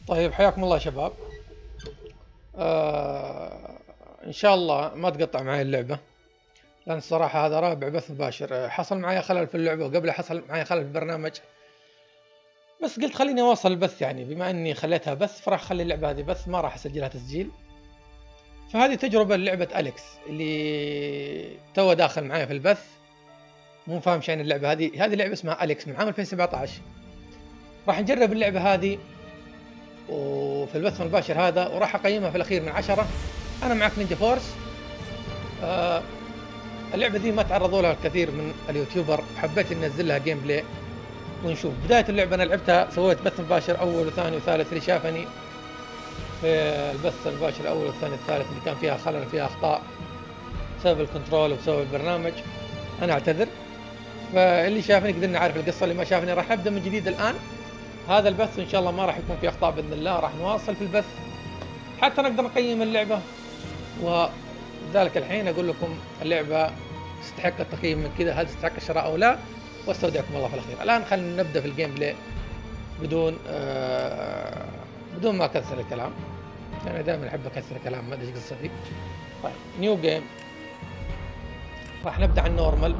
طيب حياكم الله يا شباب. ان شاء الله ما تقطع معي اللعبة، لان الصراحة هذا رابع بث مباشر. حصل معي خلل في اللعبة، وقبله حصل معي خلل في البرنامج، بس قلت خليني اواصل البث. يعني بما اني خليتها بث فراح اخلي اللعبة هذه بث، ما راح اسجلها تسجيل. فهذه تجربة للعبة اليكس اللي تو داخل معي في البث، مو فاهم شيء عن اللعبة هذه. هذه لعبة اسمها اليكس من عام 2017. راح نجرب اللعبة هذه وفي البث المباشر هذا، وراح اقيمها في الاخير من 10. انا معك نينجا فورس. اللعبه دي ما تعرضوا لها الكثير من اليوتيوبر، حبيت اني انزل لها جيم بلاي ونشوف. بدايه اللعبه انا لعبتها، سويت بث مباشر اول وثاني وثالث. اللي شافني في البث المباشر الاول والثاني والثالث اللي كان فيها خلل فيها اخطاء بسبب الكنترول وبسبب البرنامج، انا اعتذر. فاللي شافني قدرنا نعرف القصه، اللي ما شافني راح ابدا من جديد الان. هذا البث ان شاء الله ما راح يكون فيه اخطاء باذن الله، راح نواصل في البث حتى نقدر نقيم اللعبه. وذلك الحين اقول لكم اللعبه تستحق التقييم من كذا، هل تستحق الشراء او لا، واستودعكم الله في الاخير. الان خلينا نبدا في الجيم بلاي بدون ما اكثر الكلام، يعني انا دائما احب اكثر الكلام، ما ادري ايش قصتي. طيب نيو جيم، راح نبدا على النورمال.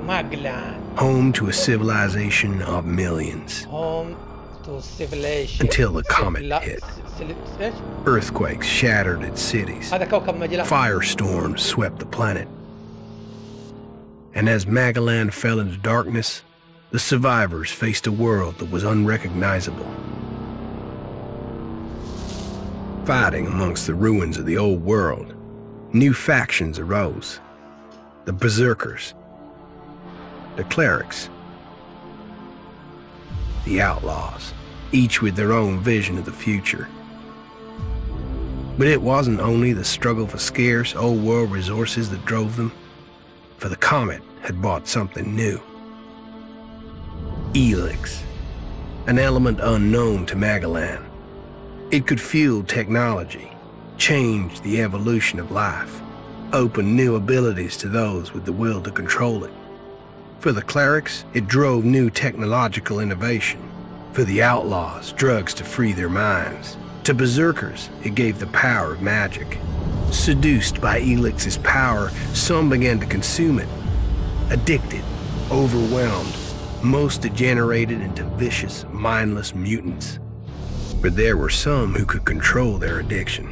Magalan. Home to a civilization of millions. Home to civilization. Until the comet hit. Earthquakes shattered its cities. Firestorms swept the planet. And as Magalan fell into darkness, the survivors faced a world that was unrecognizable. Fighting amongst the ruins of the old world, new factions arose. The berserkers, the clerics, the outlaws, each with their own vision of the future. But it wasn't only the struggle for scarce old world resources that drove them, for the comet had brought something new. ElEX, an element unknown to Magalan. It could fuel technology, change the evolution of life, open new abilities to those with the will to control it. For the clerics, it drove new technological innovation. For the outlaws, drugs to free their minds. To berserkers, it gave the power of magic. Seduced by ElEX's power, some began to consume it. Addicted, overwhelmed, most degenerated into vicious, mindless mutants. But there were some who could control their addiction.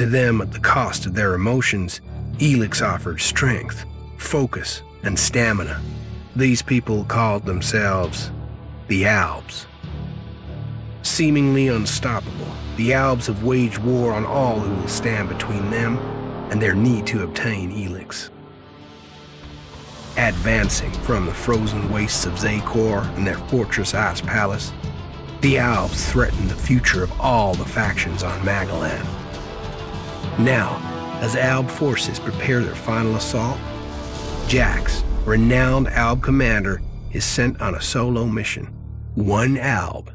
To them, at the cost of their emotions, ElEX offered strength, focus, and stamina. These people called themselves the Albs. Seemingly unstoppable, the Albs have waged war on all who will stand between them and their need to obtain ElEX. Advancing from the frozen wastes of Zakor and their fortress ice palace, the Albs threaten the future of all the factions on Magalan. Now, as Alb forces prepare their final assault, Jax, renowned Alb commander, is sent on a solo mission. One Alb,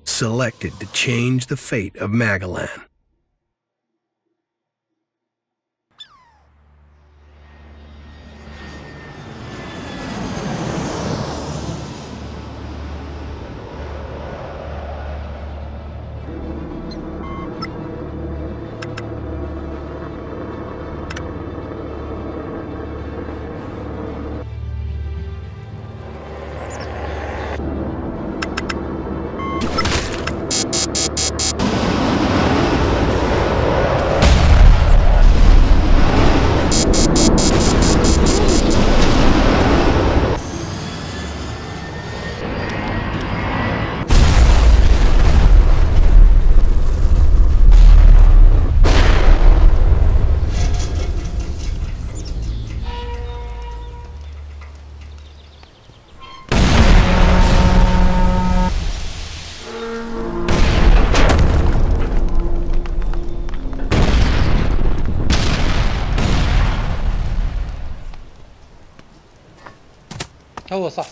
selected to change the fate of Magalan. هو صح.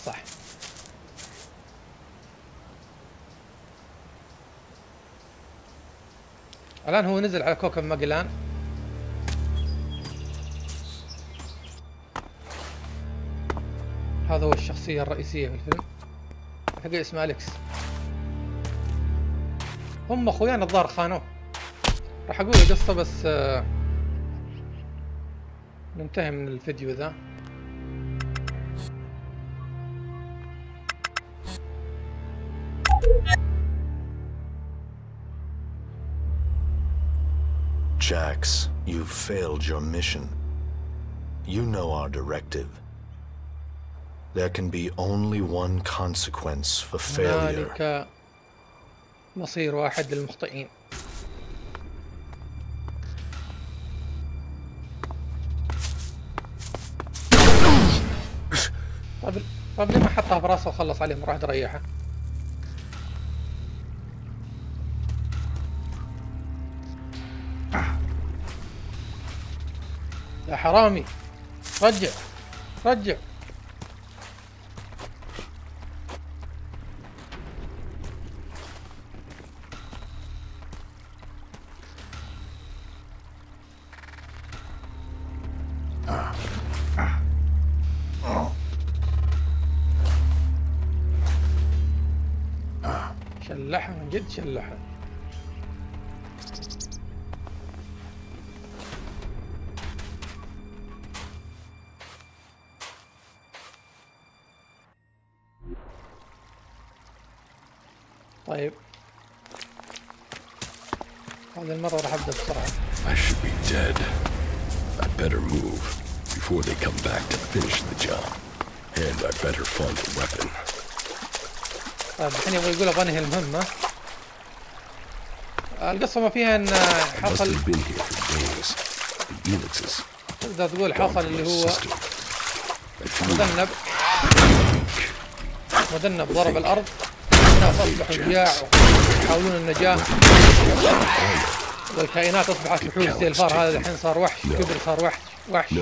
الآن هو نزل على كوكب ماجلان. هذا هو الشخصية الرئيسية في الفيلم، حقيقي اسمه أليكس. هم اخويان الظاهر خانوه. راح اقول القصة بس ننتهي من الفيديو ذا. Jax, you've failed your mission. You know our directive. There can be only one consequence for failure. هنالك مصير واحد للمخطئين. طيب ليه ما حطها براسه وخلص عليه مرة واحدة ريحه؟ يا حرامي رجع رجع. شلحها من جد شلحها. طيب هذه المرة راح ابدأ بسرعة. I should be dead. I'd better move before they come back to finish the job. And I better find a weapon. طيب الحين يبغى يقول ابغى انهي المهمة. القصة ما فيها ان حصل تقدر تقول حصل اللي هو مذنب ضرب الارض، الناس اصبحوا جياع ويحاولون النجاة، والكائنات اصبحت وحوش زي الفار هذا الحين صار وحش، كبر صار وحش.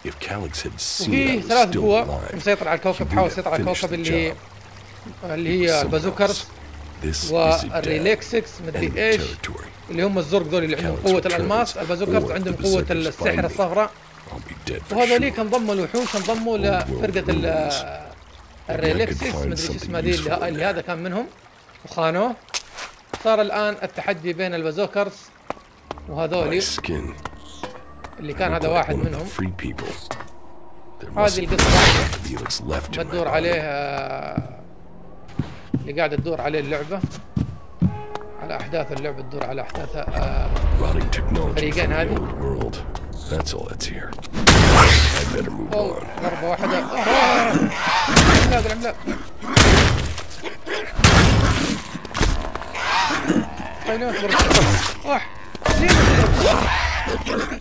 وفي 3 قوى مسيطر على الكوكب، تحاول تسيطر على الكوكب اللي هي البازوكرز والريليكسكس مدري ايش اللي هم الزرق ذول اللي عندهم قوة الألماس. البازوكرز عندهم قوة السحر الصفراء، وهذوليك انضموا الوحوش، انضموا لفرقة الريليكسكس مدري ايش اسمها دي اللي هذا كان منهم وخانوه. صار الآن التحدي بين البازوكرز وهذولي اللي كان هذا واحد منهم. هذه القصة بتدور عليه اللي قاعدة تدور عليه اللعبة، على أحداث اللعبة تدور على أحداث الفريقين هذه. ضربة واحدة. العملاق العملاق. طيب ليه ما تضرب؟ ليه ما تضرب؟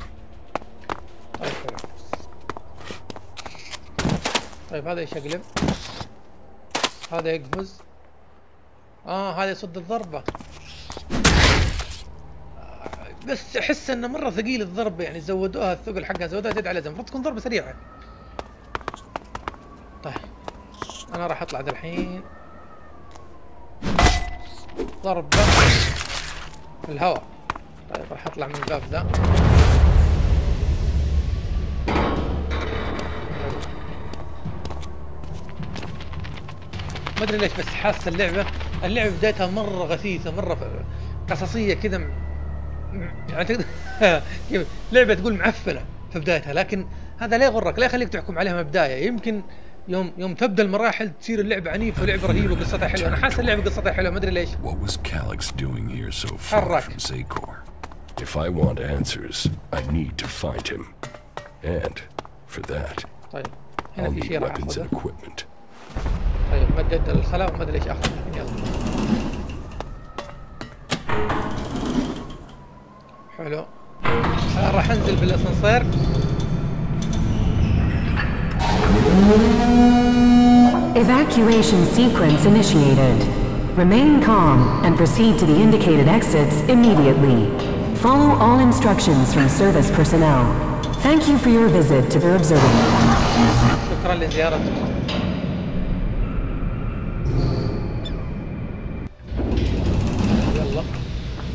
طيب هذا يشقلب، هذا يقفز، هذا يصد الضربة. بس احس انه مرة ثقيل الضربة، يعني زودوها الثقل حقها، زودوها زيادة على اللازم، المفروض تكون ضربة سريعة. طيب انا راح اطلع ذا الحين ضربة في الهواء. طيب راح اطلع من الباب ذا. ما ادري ليش بس حاسه اللعبه بدايتها مره غثيثه، مره قصصيه كذا، يعني لعبه تقول معفنه في بدايتها، لكن هذا لا يغرك، لا يخليك تحكم عليها من بدايه. يمكن يوم تبدا المراحل تصير اللعبه عنيفه ولعبه رهيبه وقصتها حلوه. انا حاسس اللعبه قصتها حلوه، ما ادري ليش. حرك. If I want answers, I need to find him, and for that, طيب I'll هنا في need شيء راح weapons and اخذه. equipment. طيب مدد الخلاء وما ادري ليش اخذه. يلا حلو. راح انزل بالاسانسير. Evacuation sequence initiated. Remain calm and proceed to the indicated exits immediately. Follow all instructions from service personnel. Thank you for your visit to the observatory. شكرا لزيارتك. يلا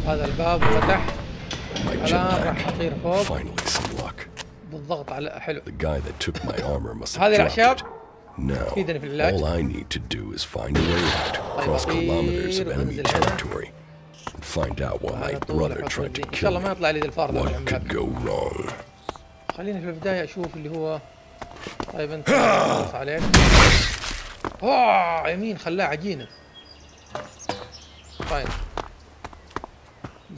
هذا الباب فتح. الآن راح أطير فوق بالضغط على حلو. هذه الأعشاب Now, تفيدني في العلاج. all I need to do is find a way out, cross kilometers of enemy territory, and find out what my brother tried to إن شاء kill الله me. ما يطلع لي ذي الفار ذا What العملاق. could go wrong? خليني في البداية أشوف اللي هو. طيب أنت خلص عليك. يمين خلاه عجينة. طيب.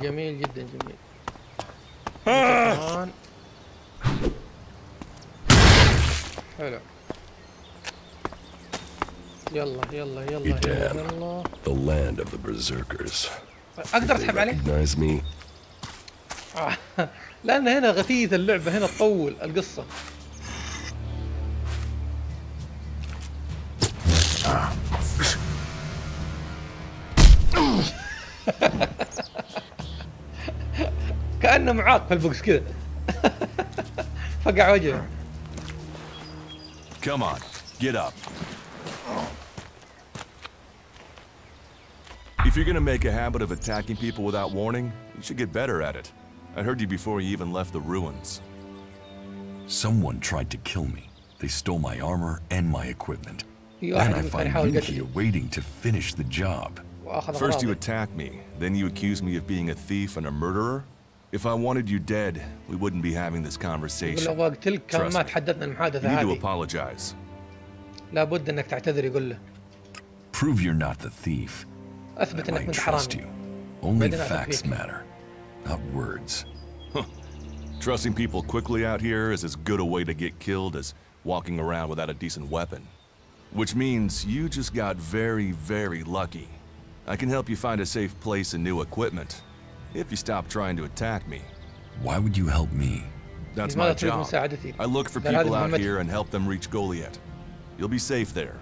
جميل جدا جميل. كمان. حلو. يلا يلا يلا يلا. The land of the berserkers. أقدر أسحب عليه؟ Recognize me? لأن هنا غثيث اللعبة، هنا تطول القصة. كأنه معاق في البوكس كذا. فقع وجهه. Come on, get up. If you're gonna make a habit of attacking people without warning, you should get better at it. I heard you before you even left the ruins. Someone tried to kill me. They stole my armor and my equipment. Then I find you here waiting to finish the job. First you attack me, then you accuse me of being a thief and a murderer? If I wanted you dead, we wouldn't be having this conversation. Trust me. You need to apologize. لابد انك تعتذر يقول له. Prove you're not the thief. اثبت انك انت حرامي. Only facts matter, not words. Trusting people quickly out here is as good a way to get killed as walking around without a decent weapon. Which means you just got very, very lucky. I can help you find a safe place and new equipment, if you stop trying to attack me. Why would you help me? That's my job. I look for people out here and help them reach Goliath. You'll be safe there.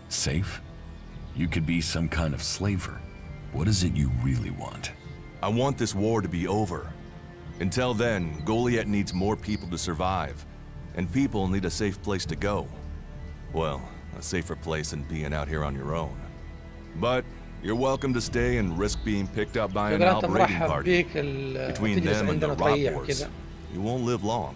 Safe? You could be some kind of slaver. What is it you really want? I want this war to be over. Until then, Goliath needs more people to survive, and people need a safe place to go. Well, a safer place than being out here on your own. But you're welcome to stay and risk being picked up by an raiding party. Between them and the rob wars, you won't live long.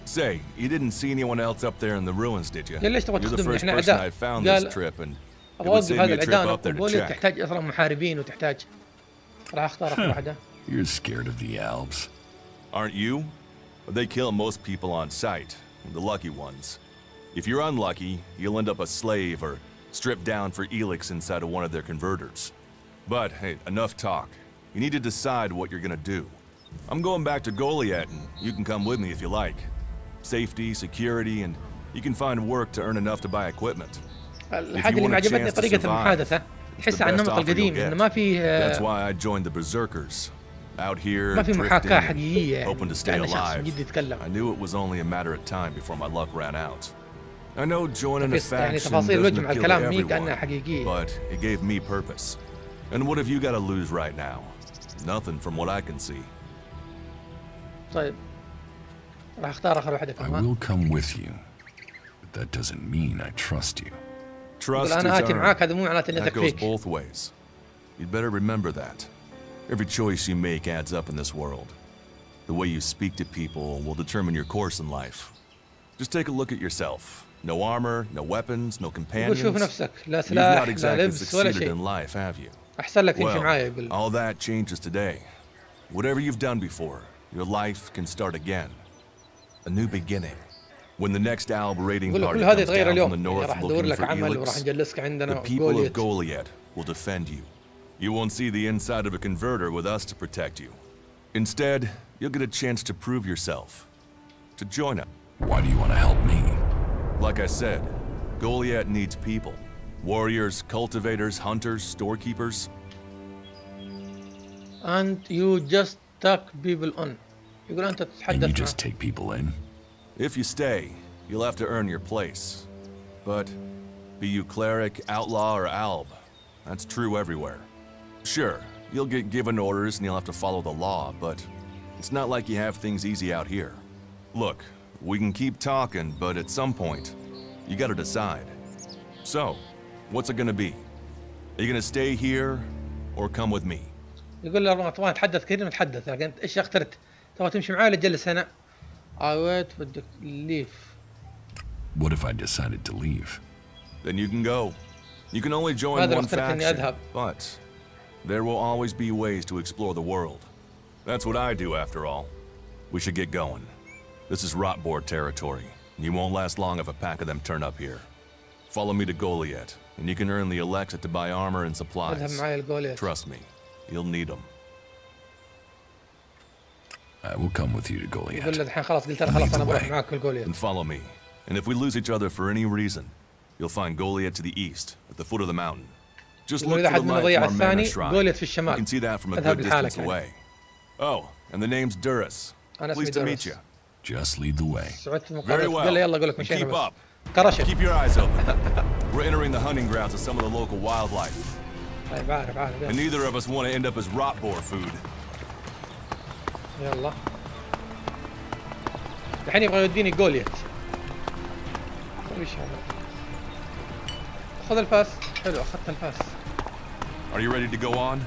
Say, you didn't see anyone else up there in the ruins, did you? You're the first person I found this trip, and it would save me a trip up there to check. تحتاج أصلاً محاربين وتحتاج. راح أختار واحدة. You're scared of the Alps. Aren't you? They kill most people on sight, the lucky ones. If you're unlucky, you'll end up a slave or stripped down for ElEX inside of one of their converters. But hey, enough talk. You need to decide what you're gonna do. I'm going back to Goliath, and you can come with me if you like. Safety, security, and you can find work to earn enough to buy equipment. الحاجة اللي عجبتني طريقة المحادثة. تحسها عن النمط القديم إنه ما في. That's why I joined the berserkers. Out here, ما في محاكاة حقيقية. hoping to stay alive. I knew it was only a matter of time before my luck ran out. I know joining a faction doesn't kill everyone, but it gave me purpose. And what have you got to lose right now? Nothing from what I can see. طيب. راح أختار آخر واحدة كمان. I will come with you, but that doesn't mean I trust you. Trust is earned. That goes both ways. You'd better remember that. Every choice you make adds up in this world. The way you speak to people will determine your course in life. Just take a look at yourself. No armor, no weapons, no companions. You've not exactly succeeded in life, have you? Well, all that changes today. Whatever you've done before, your life can start again. A new beginning. When the next Alb raiding party comes down from the north looking for ElEX, the people of Goliath will defend you. You won't see the inside of a converter with us to protect you. Instead, you'll get a chance to prove yourself. To join us. Why do you want to help me? Like I said, Goliath needs people. Warriors, cultivators, hunters, storekeepers. And you just tuck people on. يقول أنت تتحدث. And you just take people in? If you stay, you'll have to earn your place. But be you cleric, outlaw, or alb, that's true everywhere. Sure, you'll get given orders and you'll have to follow the law, but it's not like you have things easy out here. Look, we can keep talking, but at some point, you gotta decide. So, what's it gonna be? Are you gonna stay here, or come with me? يقول له طبعا نتحدث كثير نتحدث، لكن انت ايش اخترت؟ تبغى تمشي معاي ولا تجلس هنا؟ I wait بدك leave. What if I decided to leave? then you can go. You can only join one faction, but there will always be ways to explore the world. That's what I do, after all. We should get going. This is rotboard territory, and you won't last long if a pack of them turn up here. Follow me to Goliath, and you can earn the ElEX to buy armor and supplies. Trust me, you'll need them. I will come with you to Goliath. And follow me. And if we lose each other for any reason, you'll find Goliath to the east, at the foot of the mountain. Just look for the light from our mana shrine. You can see that from a good distance away. Oh, and the name's Duras. Pleased to meet you. Just lead the way. Very well. Keep up. Keep your eyes open. We're entering the hunting grounds of some of the local wildlife. And neither of us want to end up as rotboar food. يلا الحين يبغى يوديني جوليت. ايش هذا؟ خذ الفاس. حلو اخذت الفاس. Are you ready to go on?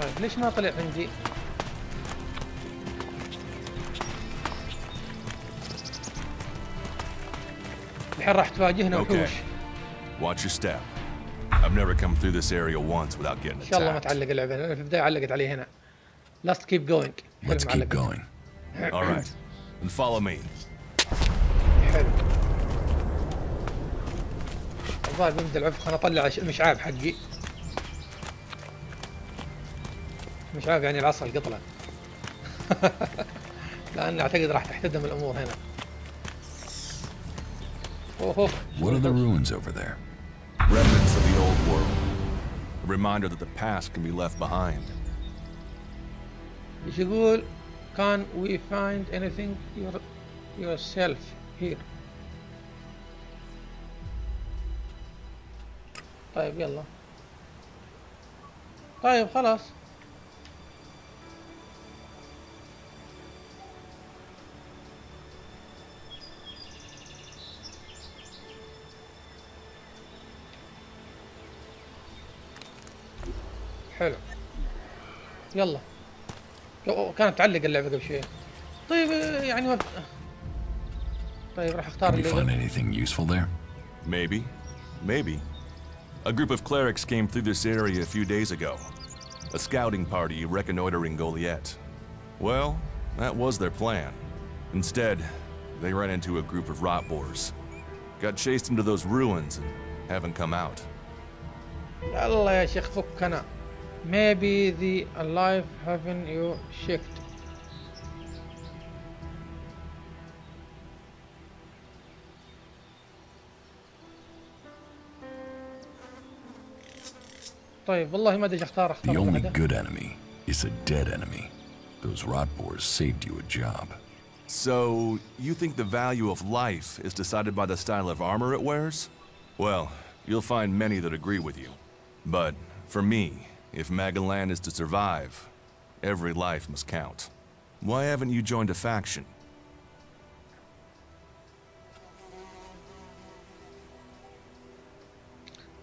طيب ليش ما طلع عندي؟ الحين راح تواجهنا وحوش. Watch your step. I've never come through this area once without getting attacked. ان شاء الله ما تعلق اللعبة. انا في البداية علقت علي هنا. Let's keep going. Let's keep going. All right, and follow me. حلو. الظاهر بنبدأ العب. خلنا اطلع المشعاب حقي. مشعاب يعني العصا القطلة. لأن أعتقد راح تحتدم الأمور هنا. What are the ruins over there? Remnants of the old world. A reminder that the past can be left behind. ايش يقول؟ Can we find anything yourself here? طيب يلا. طيب خلاص. حلو. يلا. كانت تعلق اللعبة قبل شوي. طيب يعني طيب راح اختار اللي. Can you find anything useful there? Maybe. A group of clerics came through this area a few days ago. A scouting party reconnoitering Goliath. Well, that was their plan. Instead, they ran into a group of rotboars. Got chased into those ruins and haven't come out. يلا يا شيخ فكنا. Maybe the alive haven't you checked. طيب والله ما ادري اختار. The only good enemy is a dead enemy. Those rotboars saved you a job. So, you think the value of life is decided by the style of armor it wears? Well, you'll find many that agree with you. But, for me, if Magalan is to survive, every life must count. Why haven't you joined a faction?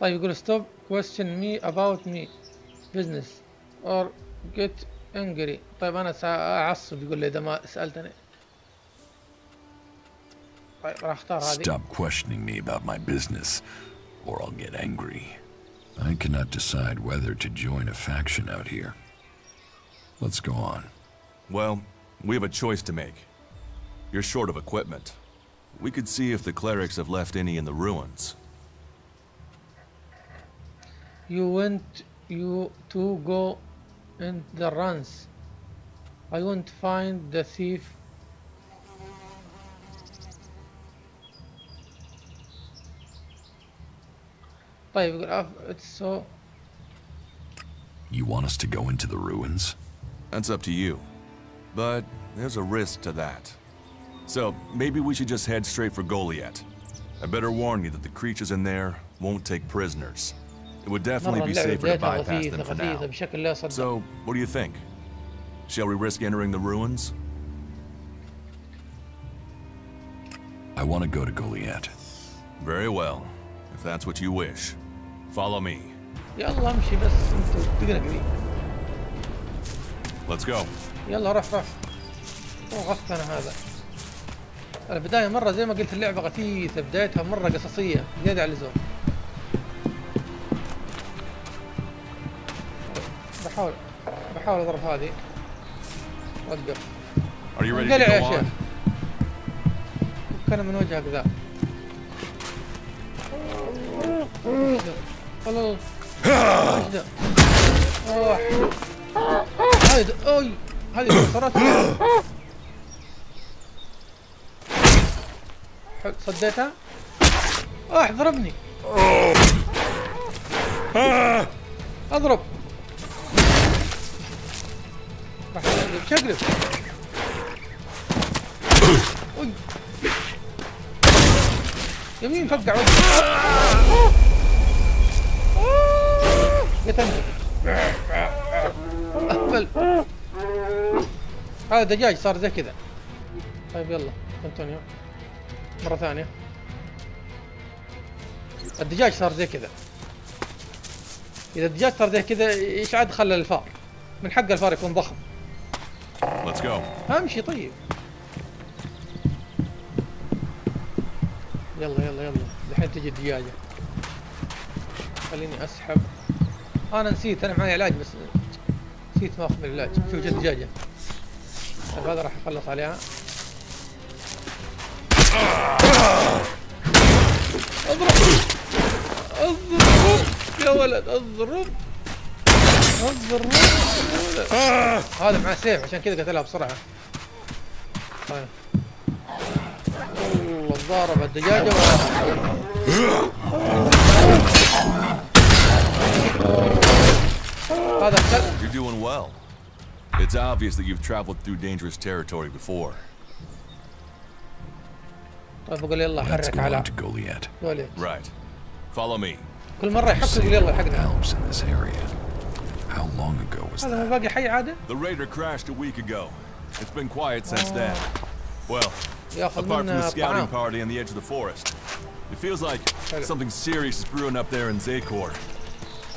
طيب يقول stop question me about me business or get angry. طيب أنا سأعصب يقول لي إذا ما سألتني. طيب راح أختار هذه. Stop questioning me about my business or I'll get angry. I cannot decide whether to join a faction out here. Let's go on. Well, we have a choice to make. You're short of equipment. We could see if the clerics have left any in the ruins. You want you to go in the runs. I won't find the thief. طيب يقول it's so. You want us to go into the ruins? That's up to you. But there's a risk to that. So maybe we should just head straight for Goliath. I better warn you that the creatures in there won't take prisoners. It would definitely be safer to bypass them for now. So, what do you think? Shall we risk entering the ruins? I want to go to Goliath. Very well, if that's what you wish. Follow me. يلا امشي بس انتوا تقرقري. Let's go. يلا روح. وقفت انا هذا. البداية مرة زي ما قلت اللعبة غثيثة، بدايتها مرة قصصية زيادة على اللزوم. بحاول اضرب هذه. وقف. انقلع يا شيخ. كان من وجهك ذا. والله ايش ذا؟ هذه صارت صديتها. ضربني. اضرب. راح شقلب. يمين فقع وجهي. قتلني. اهبل. هذا دجاج صار زي كذا. طيب يلا كونتينيو مرة ثانية. الدجاج صار زي كذا. إذا الدجاج صار زي كذا إيش عاد خلى الفار؟ من حق الفار يكون ضخم. Let's go. امشي طيب. يلا الحين تجي الدجاجة. خليني اسحب. انا نسيت، انا معي علاج بس نسيت ما اخذ من العلاج. شوف جت دجاجة. طيب هذا راح اخلص عليها. اضرب يا ولد، اضرب. هذا معاه سيف عشان كذا قتلها بسرعة. طيب والله ضارب الدجاجة. هذا الكلب. You're doing well. It's obvious that you've traveled through dangerous territory before. طيب بقول يلا حرك على Goliath. Right. Follow me. كل مرة يحط يقول يلا حقنا. How long ago was هذا that? باقي حي عادة؟ The raider crashed a week ago. It's been quiet since then. Well, ياخذ apart from the منا scouting طعام. party on the edge of the forest, it feels like something serious is brewing up there in Zakor.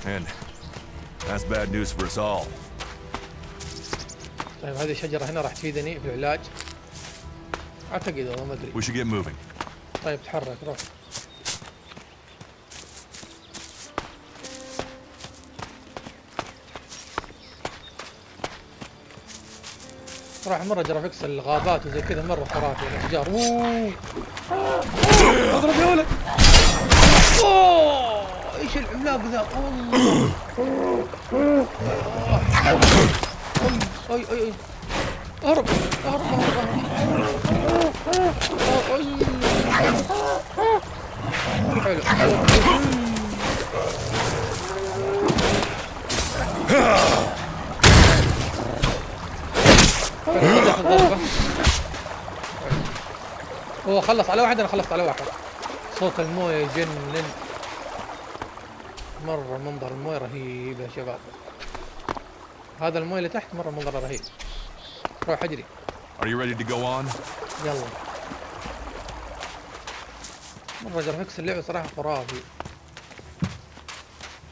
And that's bad news for us all. طيب هذه الشجرة هنا راح تفيدني في العلاج. اعتقد والله ما ادري. We should get moving. طيب تحرك روح. صراحة مرة جرافيكس الغابات وزي كذا مرة خرافي. الاشجار اضرب يا ولد. ايش العملاق ذا. اي اهرب. حلو. هو خلص على واحد، انا خلصت على واحد. صوت المويه يجنن مرة. منظر المويه رهيب يا شباب. هذا المويه اللي تحت مرة منظره رهيب. روح اجري. Are you ready to go on? يلا. مرة جرافيكس اللعبة صراحة خرافي.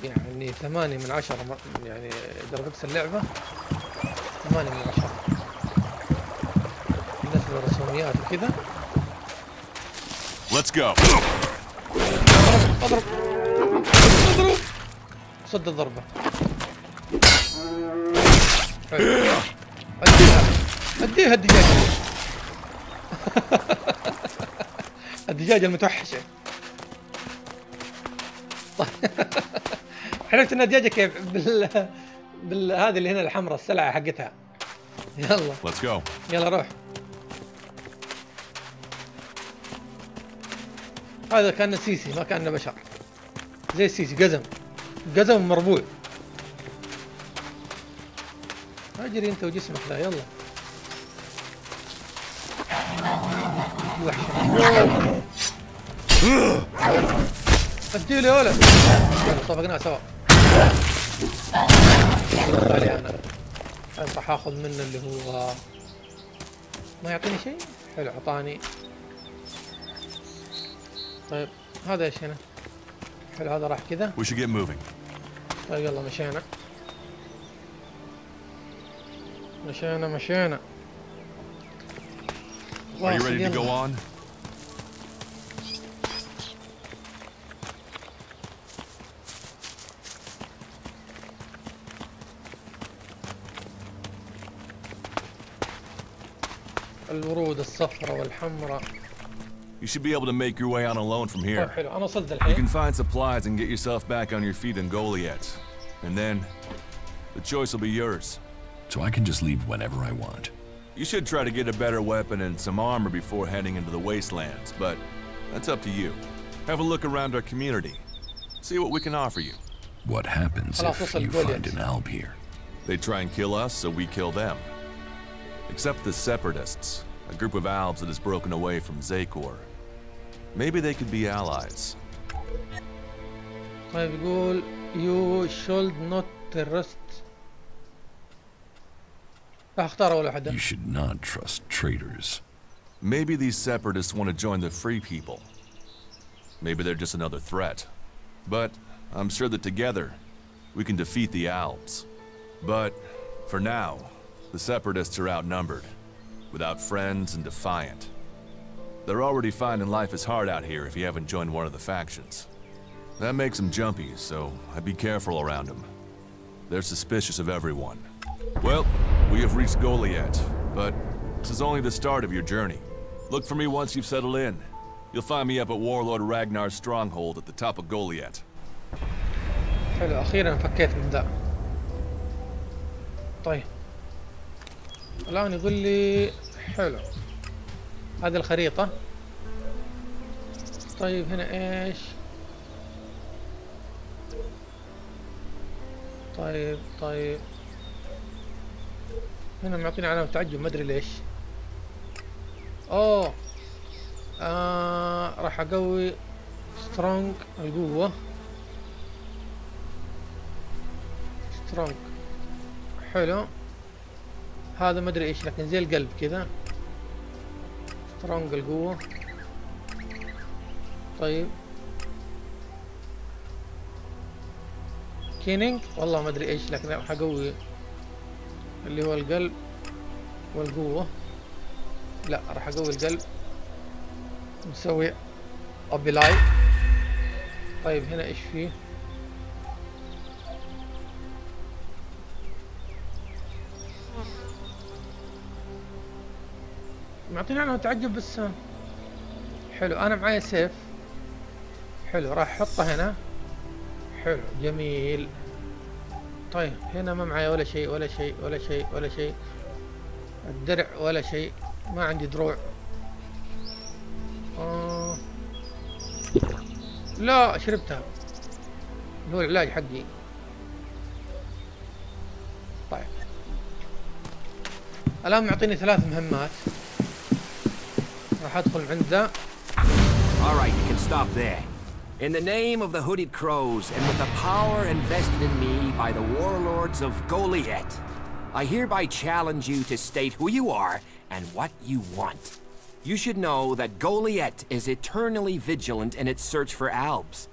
يعني 8 من 10. يعني جرافيكس اللعبة 8 من 10 بالنسبة للرسوميات وكذا. Let's go. اضرب. صد الضربة. اديها الدجاجة. الدجاجة المتوحشة. عرفت انها دجاجة كيف هذه اللي هنا الحمراء السلعة حقتها. يلا. Let's go. يلا روح. هذا كان سيسي ما كان بشر. زي السيسي قزم مربوع. اجري انت وجسمك ذا. يلا. اديله يا ولد. صفقناه سوا. علي انا راح اخذ منه اللي هو ما يعطيني شيء. حلو اعطاني. طيب هذا ايش هنا؟ حلو هذا راح كذا. We should get moving. طيب يلا مشينا. Are you ready to go on? الورود الصفراء والحمراء. You should be able to make your way on alone from here. حلو أنا وصلت You الحين. can find supplies and get yourself back on your feet in Goliath. And then, the choice will be yours. So I can just leave whenever I want. You should try to get a better weapon and some armor before heading into the wastelands, but that's up to you. Have a look around our community. See what we can offer you. What happens if you find an alb here? They try and kill us, so we kill them. Except the Separatists, a group of albs that has broken away from Zakor. Maybe they could be allies. طيب يقول you should not trust. راح اختار أول واحدة. You should not trust traitors. Maybe these Separatists want to join the free people. Maybe they're just another threat. But I'm sure that together, we can defeat the Albs. But for now, the Separatists are outnumbered, without friends and defiant. They're already finding life is hard out here if you haven't joined one of the factions. That makes them jumpy, so I'd be careful around them. They're suspicious of everyone. Well, we have reached Goliath, but this is only the start of your journey. Look for me once you've settled in. You'll find me up at Warlord Ragnar's stronghold at the top of Goliath. حلو أخيرا فكيت من ذا. طيب الآن يقول لي حلو هذه الخريطة. طيب هنا إيش؟ طيب هنا معطيني علامة تعجب ما أدري ليش. أوه راح أقوي سترونج القوة. سترونج حلو هذا ما ادري ايش لكن زي القلب كذا. سترونج القوة. طيب كينينج والله ما ادري ايش لكن راح اقوي اللي هو القلب والقوة. لا راح اقوي القلب نسوي ابيلاي. طيب هنا ايش فيه؟ معطيني عنه تعجب بس. حلو انا معايا سيف. حلو راح احطه هنا. حلو جميل. طيب هنا ما معايا ولا شيء ولا شيء ولا شيء ولا شيء. الدرع ولا شيء. ما عندي دروع. لا شربتها. هو العلاج حقي. طيب الآن معطيني 3 مهمات. راح ادخل عنده. All right, you can stop there. In the name of the Hooded Crows and with the power invested in me by the warlords of Goliath, I hereby challenge you to state who you are and what you want. You should know that Goliath is eternally vigilant in its search for albs.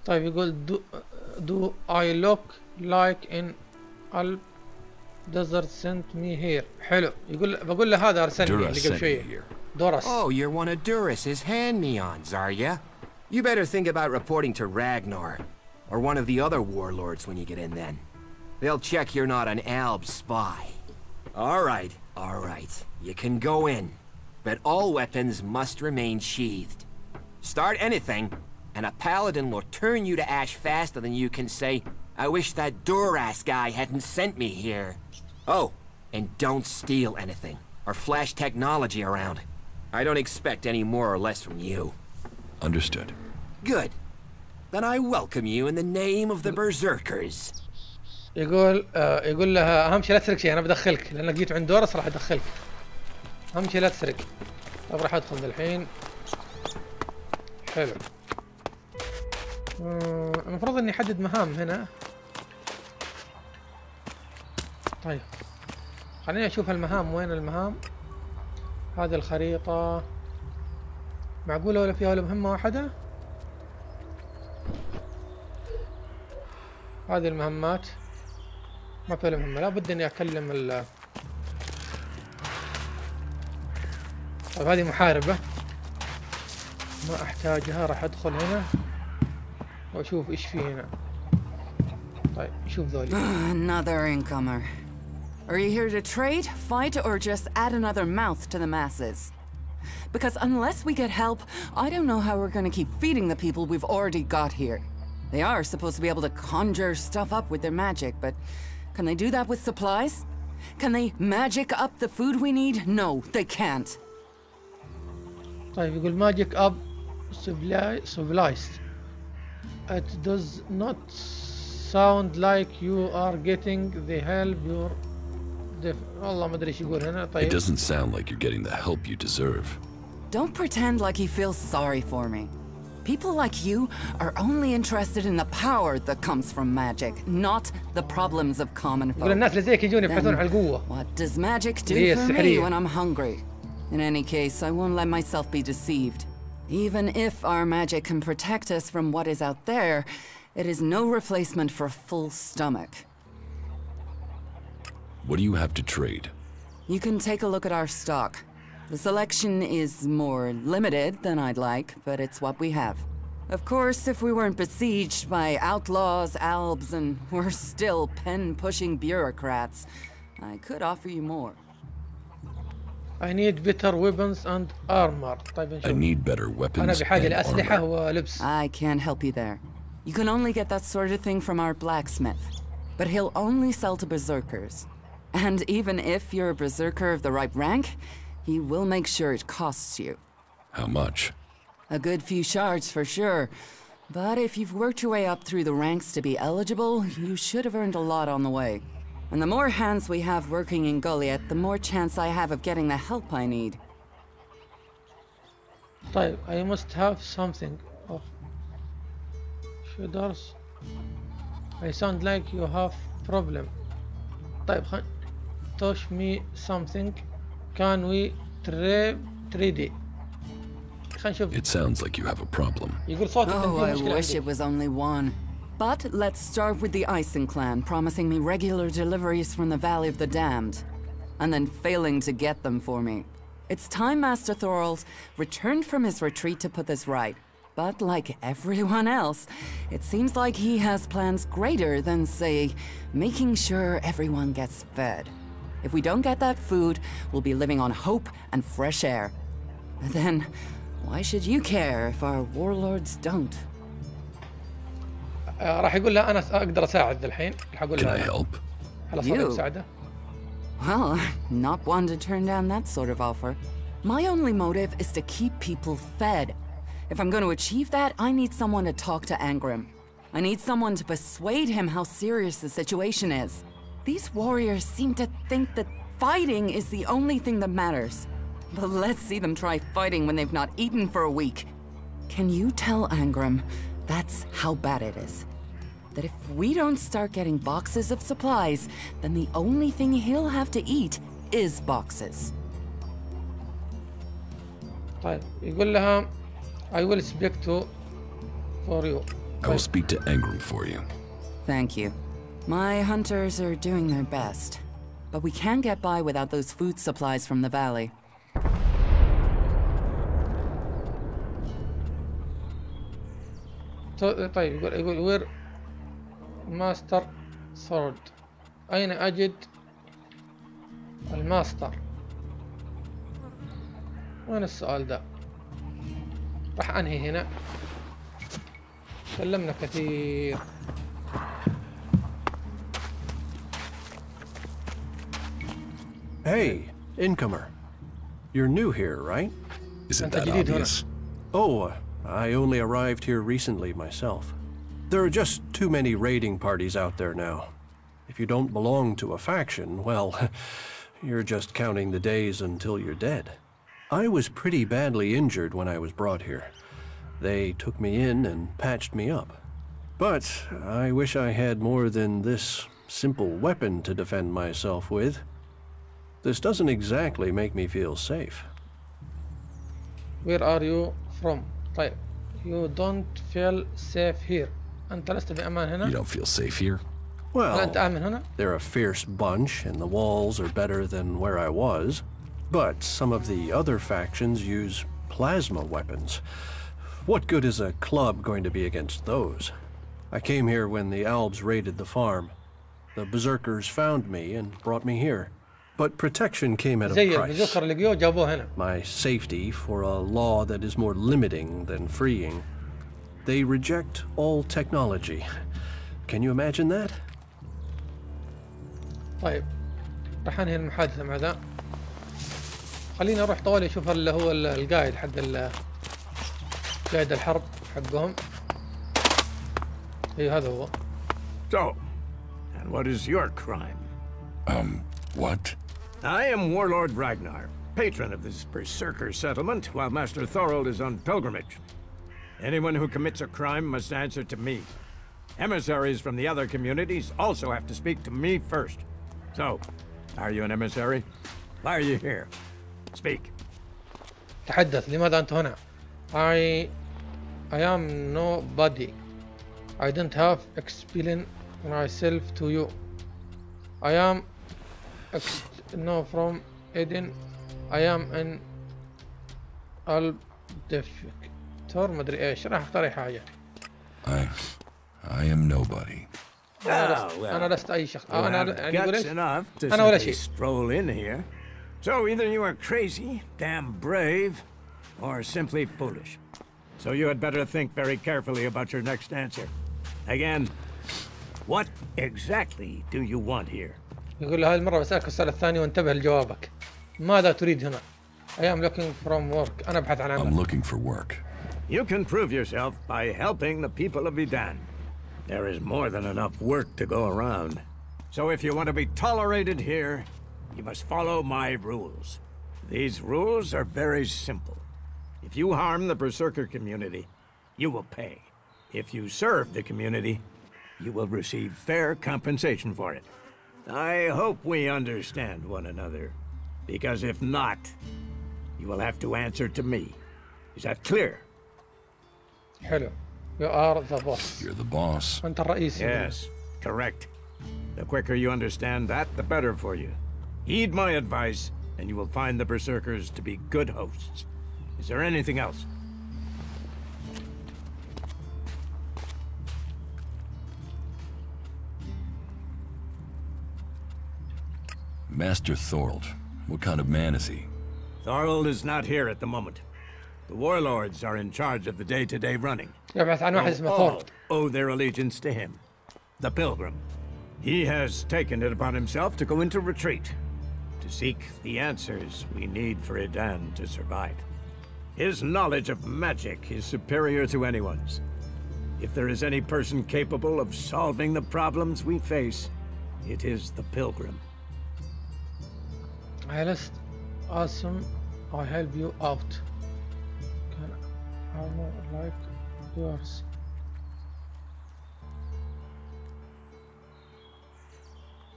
طيب يقول do I look like in alb desert sent me here. حلو يقول بقول له هذا ارسلني اللي قبل شويه. دورس. Oh, you're one of Duras's hand-me-ons, are ya? You better think about reporting to Ragnar or one of the other warlords when you get in then. They'll check you're not an alb spy. All right. You can go in, but all weapons must remain sheathed. Start anything, and a paladin will turn you to ash faster than you can say, I wish that Duras guy hadn't sent me here. Oh, and don't steal anything, or flash technology around. I don't expect any more or less from you. Understood. Good. Then I welcome you in the name of the Berserkers. يقول لها أهم شيء لا تسرق شيء. أنا بدخلك لأنك جيت عند دورس راح أدخلك. أهم شيء لا تسرق. طيب راح أدخل الحين. حلو. المفروض إني أحدد مهام هنا. طيب خليني أشوف المهام. وين المهام؟ هذه الخريطة معقولة ولا فيها ولا مهمة واحدة؟ هذه المهمات ما فيها ولا مهمة. لابد إني أكلم طيب هذه محاربة ما احتاجها، راح ادخل هنا واشوف ايش في هنا. طيب شوف ذولي. Another incomer. Are you here to trade, fight, or just add another mouth to the masses? Because unless we get help, I don't know how we're gonna keep feeding the people we've already got here. They are supposed to be able to conjure stuff up with their magic, but can they do that with supplies? Can they magic up the food we need? No, they can't. طيب يقول magic up civilized. It does not sound like you are getting the help you're والله ما ادري ايش يقول هنا. طيب. It doesn't sound like you're getting the help you deserve. Don't pretend like he feels sorry for me. People like you are only interested in the power that comes from magic, not the problems of common folk. يقول الناس اللي زيك يجون يبحثون عن القوة. What does magic do for me when I'm hungry? In any case, I won't let myself be deceived. Even if our magic can protect us from what is out there, it is no replacement for a full stomach. What do you have to trade? You can take a look at our stock. The selection is more limited than I'd like, but it's what we have. Of course, if we weren't besieged by outlaws, albs, and we're still pen-pushing bureaucrats, I could offer you more. I need better weapons and armor. طيب نشوف. I need better weapons أنا بحاجة and لأسلحة armor. ولبس. I can't help you there. You can only get that sort of thing from our blacksmith, but he'll only sell to berserkers. And even if you're a berserker of the right rank, he will make sure it costs you. How much? A good few shards for sure. But if you've worked your way up through the ranks to be eligible, you should have earned a lot on the way. And the more hands we have working in Goliath, the more chance I have of getting the help I need. طيب I must have something of shoulders. I sound like you have problem. طيب touch me something. Can we trade it? خلينا نشوف. It sounds like you have a problem. يقول صوتك Oh, I مشكلة wish عندي. it was only one. But let's start with the Ison clan, promising me regular deliveries from the Valley of the Damned, and then failing to get them for me. It's time Master Thorald returned from his retreat to put this right. But like everyone else, it seems like he has plans greater than, say, making sure everyone gets fed. If we don't get that food, we'll be living on hope and fresh air. Then, why should you care if our warlords don't? راح يقول لها أنا أقدر أساعد الحين. راح أقول Can I لها help? هل أستطيع مساعدة؟ Well, not one to turn down that sort of offer. My only motive is to keep people fed. If I'm going to achieve that, I need someone to talk to Angrim. I need someone to persuade him how serious the situation is. These warriors seem to think that fighting is the only thing that matters. But let's see them try fighting when they've not eaten for a week. Can you tell Angrim that's how bad it is? That if we don't start getting boxes of supplies, then the only thing he'll have to eat is boxes. طيب يقول لها I will speak to for you. I will speak to Angrim for you. Thank you. My hunters are doing their best, but we can't get by without those food supplies from the valley. طيب يقول وير ماستر سورد. أين أجد الماستر؟ وين السؤال ده؟ راح أنهي هنا. تكلمنا كثير. Hey, incomer. You're new here, right? Isn't that obvious? Oh, I only arrived here recently myself. There are just too many raiding parties out there now. If you don't belong to a faction, well, you're just counting the days until you're dead. I was pretty badly injured when I was brought here. They took me in and patched me up. But I wish I had more than this simple weapon to defend myself with. This doesn't exactly make me feel safe. Where are you from? طيب. You don't feel safe here. أنت لست بأمان هنا. You don't feel safe here? Well, أنت آمن هنا. they're a fierce bunch and the walls are better than where I was. But some of the other factions use plasma weapons. What good is a club going to be against those? I came here when the Albs raided the farm. The berserkers found me and brought me here. But protection came at a price. My safety for a law that is more limiting than freeing. They reject all technology. Can you imagine that? طيب راح انهي المحادثة مع ذا. خلينا اروح طوالي اشوف اللي هو القائد حق قائد الحرب حقهم. اي هذا هو. So, and what is your crime? What? I am Warlord Ragnar, patron of this berserker settlement while Master Thorold is on pilgrimage. Anyone who commits a crime must answer to me. Emissaries from the other communities also have to speak to me first. So, are you an emissary? Why are you here? Speak. تحدث. لماذا أنت هنا? I am nobody. I don't have explain myself to you. I am from Eden. I am an الدكتور مدري ايش. راح اختار اي حاجة. I am nobody. أنا لست أي شخص. أنا يعني أقول ولا شيء. Stroll in here. So either you are crazy, damn brave, or simply foolish. So you had better think very carefully about your next answer. Again, what exactly do you want here? يقول له هذه المرة بسألك السؤال الثاني وانتبه لجوابك. ماذا تريد هنا؟ I am looking from work. أنا أبحث عن عمل. I'm looking for work. You can prove yourself by helping the people of Edan. There is more than enough work to go around. So if you want to be tolerated here, you must follow my rules. These rules are very simple. If you harm the berserker community, you will pay. If you serve the community, you will receive fair compensation for it. I hope we understand one another, because if not, you will have to answer to me. Is that clear? Hello. You are the boss. You're the boss. أنت الرئيس. Yes, correct. The quicker you understand that, the better for you. Heed my advice, and you will find the berserkers to be good hosts. Is there anything else? Master Thorold. What kind of man is he? Thorold is not here at the moment. The warlords are in charge of the day-to-day running. All owe their allegiance to him, the Pilgrim. He has taken it upon himself to go into retreat, to seek the answers we need for Edan to survive. His knowledge of magic is superior to anyone's. If there is any person capable of solving the problems we face, it is the Pilgrim. Awesome. I help you out. Can I like yours?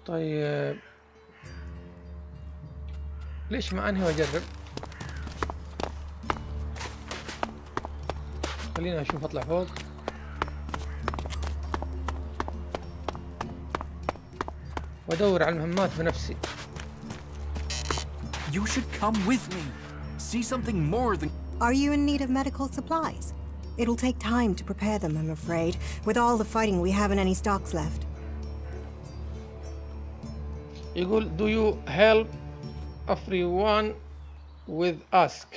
طيب ليش ما انهي واجرب؟ خلينا اشوف اطلع فوق. وادور على المهمات بنفسي. You should come with me. See something more than... Are you in need of medical supplies? It'll take time to prepare them, I'm afraid. With all the fighting, we haven't any stocks left. يقول, do you help everyone with ask?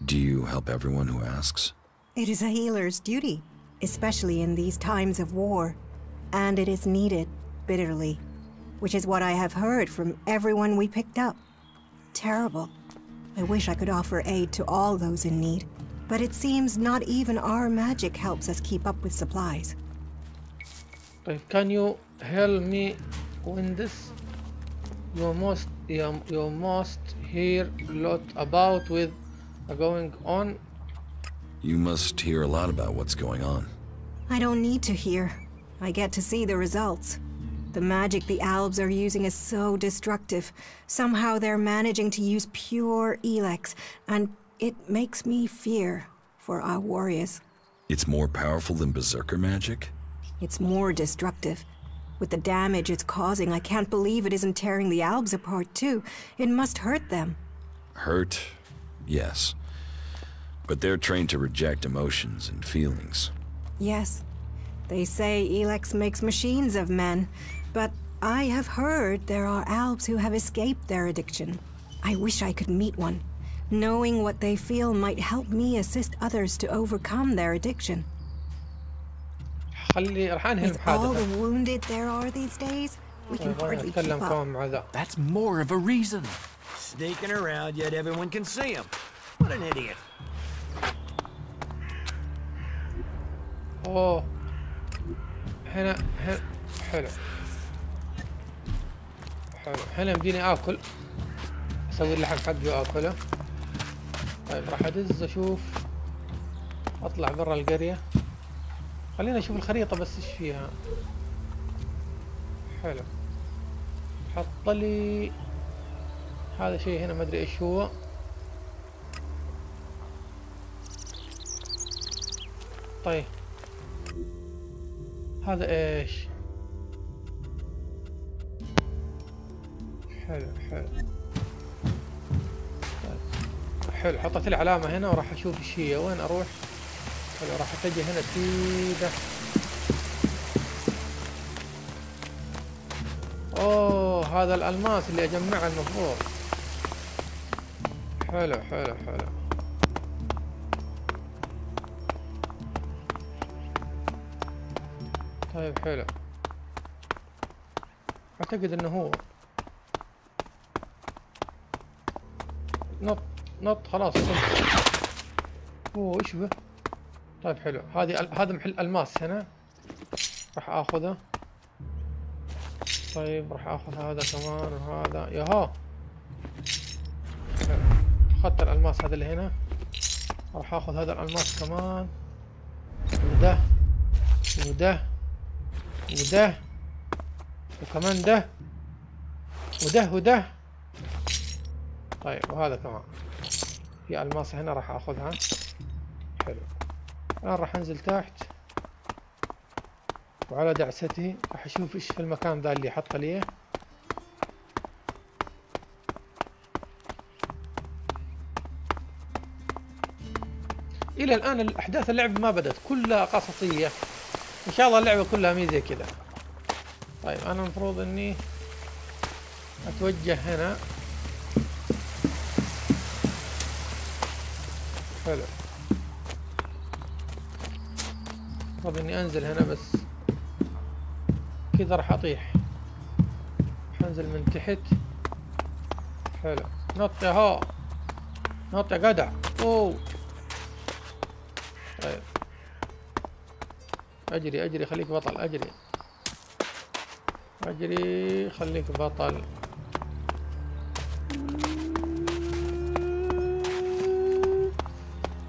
Do you help everyone who asks? It is a healer's duty, especially in these times of war. And it is needed, bitterly. Which is what I have heard from everyone we picked up. Terrible. I wish I could offer aid to all those in need. But it seems not even our magic helps us keep up with supplies. Can you help me win this? You must hear a lot about with going on. You must hear a lot about what's going on. I don't need to hear. I get to see the results. The magic the Albs are using is so destructive. Somehow they're managing to use pure ElEX, and it makes me fear for our warriors. It's more powerful than berserker magic? It's more destructive. With the damage it's causing, I can't believe it isn't tearing the Albs apart too. It must hurt them. Hurt? Yes. But they're trained to reject emotions and feelings. Yes. They say ElEX makes machines of men, but I have heard there are Albs who have escaped their addiction. I wish I could meet one. Knowing what they feel might help me assist others to overcome their addiction. With all the wounded there are these days, we can hardly keep up. That's more of a reason. Sneaking around, yet everyone can see him. What an idiot. اوه هنا حلو هنا يمديني اكل، اسوي اللحم حقي واكله. طيب راح ادز اشوف، اطلع برا القرية. خلينا اشوف الخريطة بس ايش فيها. حلو، حط لي هذا شيء هنا ما ادري ايش هو. طيب هذا ايش؟ حلو حلو، حطيت لي علامة هنا وراح اشوف ايش هي، وين اروح. حلو، راح اتجه هنا سيده. اوه هذا الالماس اللي اجمعه المفروض. حلو. طيب حلو، اعتقد انه هو نط خلاص. اوه ايش به. طيب حلو، هذا محل الماس هنا، راح اخذه. طيب راح اخذ هذا كمان وهذا. ياها اخذت الالماس هذا اللي هنا، راح اخذ هذا الالماس كمان، وده وكمان ده وده. طيب وهذا كمان في الماس هنا راح اخذها. حلو، الان راح انزل تحت وعلى دعستي راح اشوف ايش في المكان ذا اللي حط لي. الى الان الاحداث اللعبة ما بدت، كلها قصصية. ان شاء الله اللعبة كلها ميزة كذا. طيب انا المفروض اني اتوجه هنا. حلو، المفروض اني انزل هنا بس كذا راح اطيح. حنزل من تحت. حلو، نط يا نط يا جدع. اوه طيب اجري خليك بطل. اجري خليك بطل.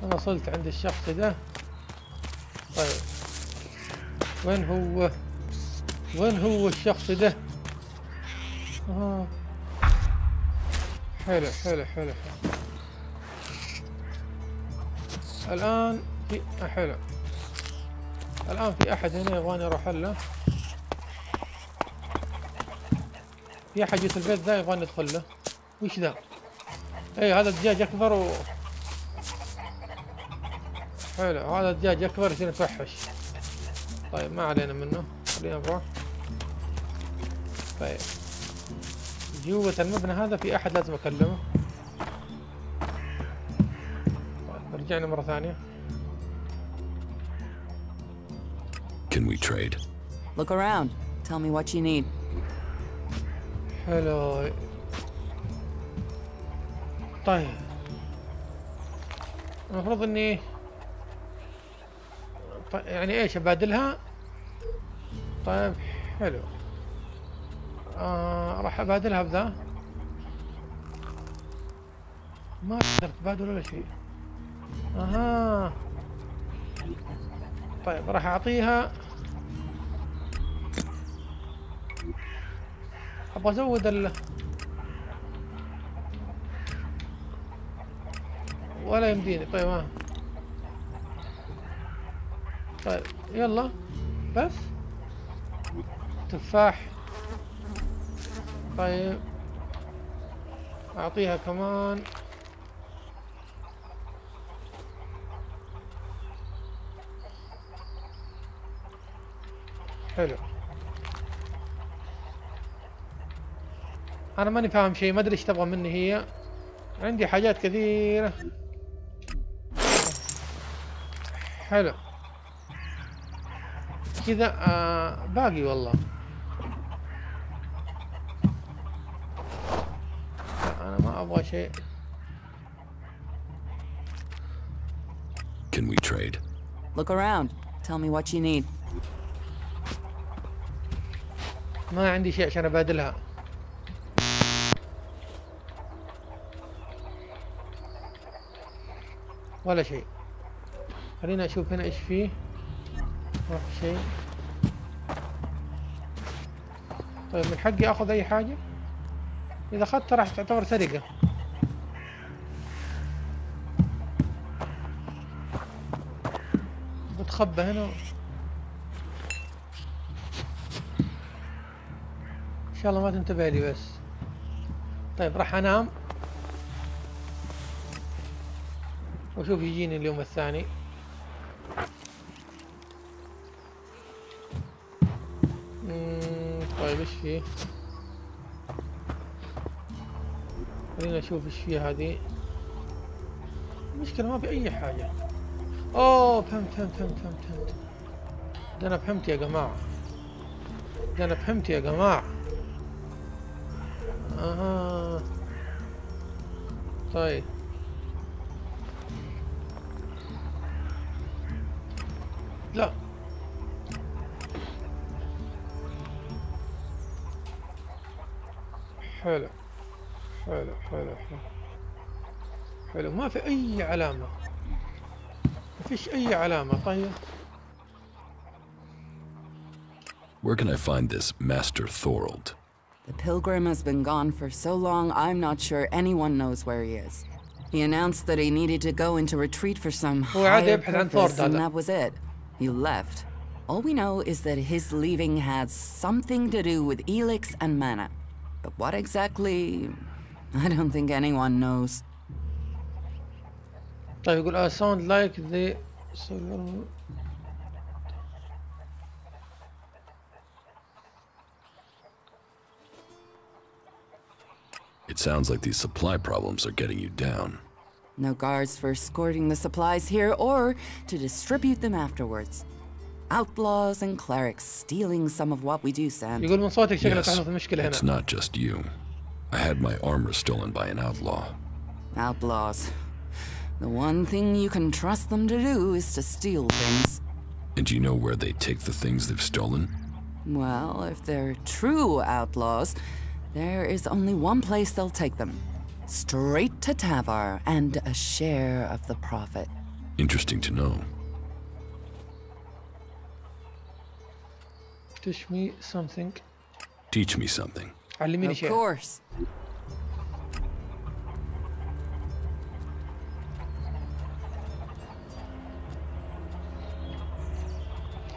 انا وصلت عند الشخص ده. طيب وين هو الشخص ده؟ حلو. الان في حلو، الان في احد هنا يبغاني اروح له. في احد جيت البيت ذا يبغاني ادخل له. وش ذا؟ اي هذا الدجاج اكبر حلو، هذا الدجاج اكبر يصير يتوحش. طيب ما علينا منه، خلينا نروح. طيب جوة المبنى هذا في احد لازم اكلمه. طيب رجعنا مرة ثانية. Can we trade? Look around. Tell me what you need. حلو. طيب المفروض اني يعني ايش ابادلها. طيب حلو، راح ابادلها بذا. ما اقدر تبادل ولا شيء. طيب راح اعطيها. ابغى ازود ولا يمديني. طيب طيب يلا بس تفاح. طيب اعطيها كمان. حلو. انا ماني فاهم شيء، ما ادري ايش تبغى مني هي. عندي حاجات كثيرة. حلو كذا. باقي والله. لا انا ما ابغى شيء. Can we trade? Look around. Tell me what you need. ما عندي شيء عشان ابادلها. ولا شيء. خلينا اشوف هنا ايش فيه. ما في شيء. طيب من حقي اخذ اي حاجة؟ اذا اخذتها راح تعتبر سرقة. بتخبى هنا. ان شاء الله ما تنتبه لي بس. طيب راح انام وشوف يجيني اليوم الثاني. طيب ايش فيه؟ خلينا نشوف ايش فيه. هذه المشكلة ما في اي حاجة. اوه فهمت. ده انا فهمت يا جماعة. اها طيب لا حلو ما في اي علامة. ما فيش اي علامة. طيب Where can I find this Master Thorold? The pilgrim has been gone for so long, I'm not sure anyone knows where he is. He announced that he needed to go into retreat for some higher purpose, and that was it. He left. All we know is that his leaving had something to do with ElEX and mana. But what exactly, I don't think anyone knows. طيب يقول I sound like the It sounds like these supply problems are getting you down. No guards for escorting the supplies here or to distribute them afterwards. Outlaws and clerics stealing some of what we do, Sam. يقول من صوتك شكلك Yes, عندك مشكلة هنا. it's not just you. I had my armor stolen by an outlaw. Outlaws. The one thing you can trust them to do is to steal things. And you know where they take the things they've stolen? Well, if they're true outlaws, there is only one place they'll take them. Straight to Tavar and a share of the profit. Interesting to know. Teach me something. Teach me something. علميني شيء. Of course.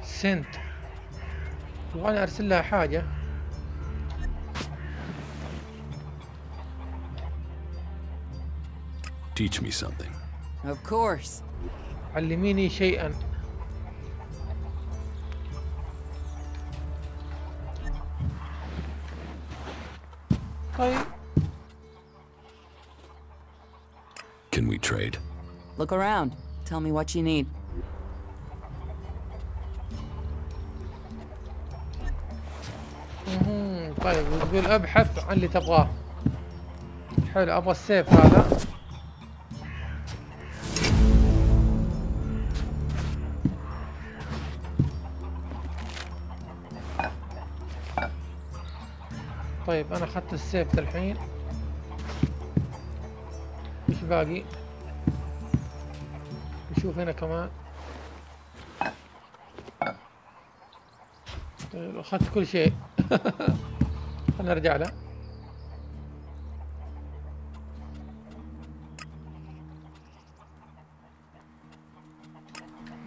Send. وانا ارسل لها حاجة. Teach me something. Of course. علميني شيئا. طيب. Can we trade? Look around. Tell me what you need. طيب يقول ابحث عن اللي تبغاه. حلو ابغى السيف هذا. طيب انا اخذت السيف الحين. ايش باقي؟ نشوف هنا كمان. طيب اخذت كل شيء. خلنا نرجع له.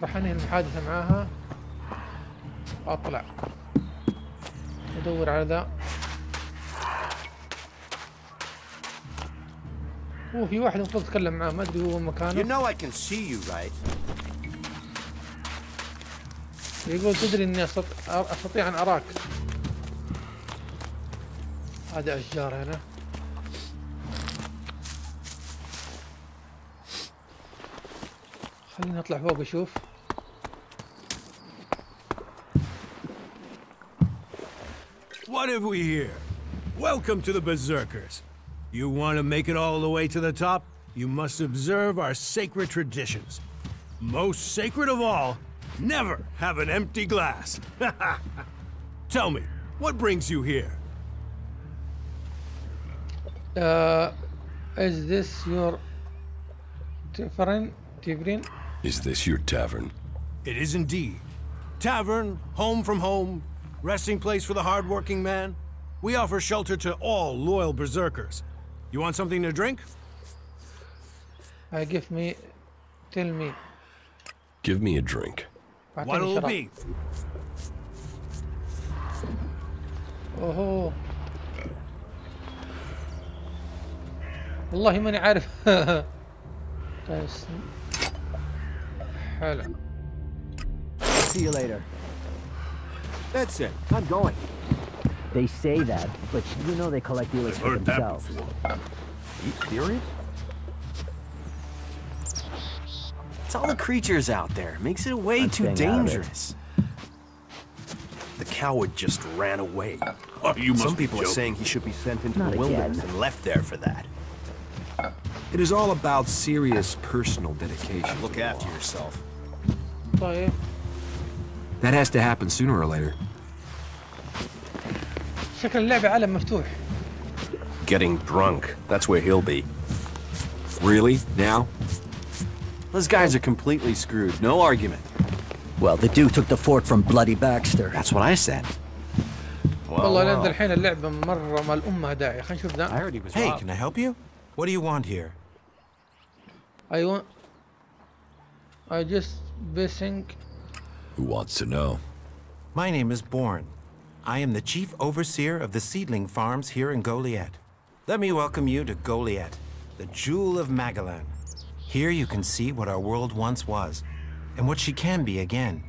راح انهي المحادثة معاها واطلع ادور على ذا. في واحد المفروض اتكلم معاه ما ادري هو مكانه. You know I can see you, right? يقول تدري اني استطيع ان اراك. هذه اشجار هنا. خليني اطلع فوق اشوف. What have we here? Welcome to the Berserkers. You want to make it all the way to the top? You must observe our sacred traditions. Most sacred of all, never have an empty glass. Tell me, what brings you here? Is this your tavern? Is this your tavern? It is indeed. Tavern, home from home, resting place for the hard-working man. We offer shelter to all loyal berserkers. You want something to drink? Tell me. Give me a drink. What'll it be? اوه والله ماني عارف. حلو. See you later. That's it. I'm going. They say that, but you know they collect ElEX for themselves. Are you serious? It's all the creatures out there. Makes it way too dangerous. The coward just ran away. Oh, you must Some people are saying he should be sent into the wilderness and left there for that. It is all about serious personal dedication. Look after yourself. طيب. That has to happen sooner or later. شكل اللعبة عالم مفتوح. Getting drunk. That's where he'll be. Really? Now? Those guys are completely screwed. No argument. Well, the dude took the fort from bloody Baxter. That's what I said. والله لأن الحين اللعبة مرة ما الأمها داعي. خلينا نشوف ذا. Hey, can I help you? What do you want here? I just basing. Who wants to know? My name is Bourne. I am the chief overseer of the seedling farms here in Goliath. Let me welcome you to Goliath, the jewel of Magalan. Here you can see what our world once was, and what she can be again.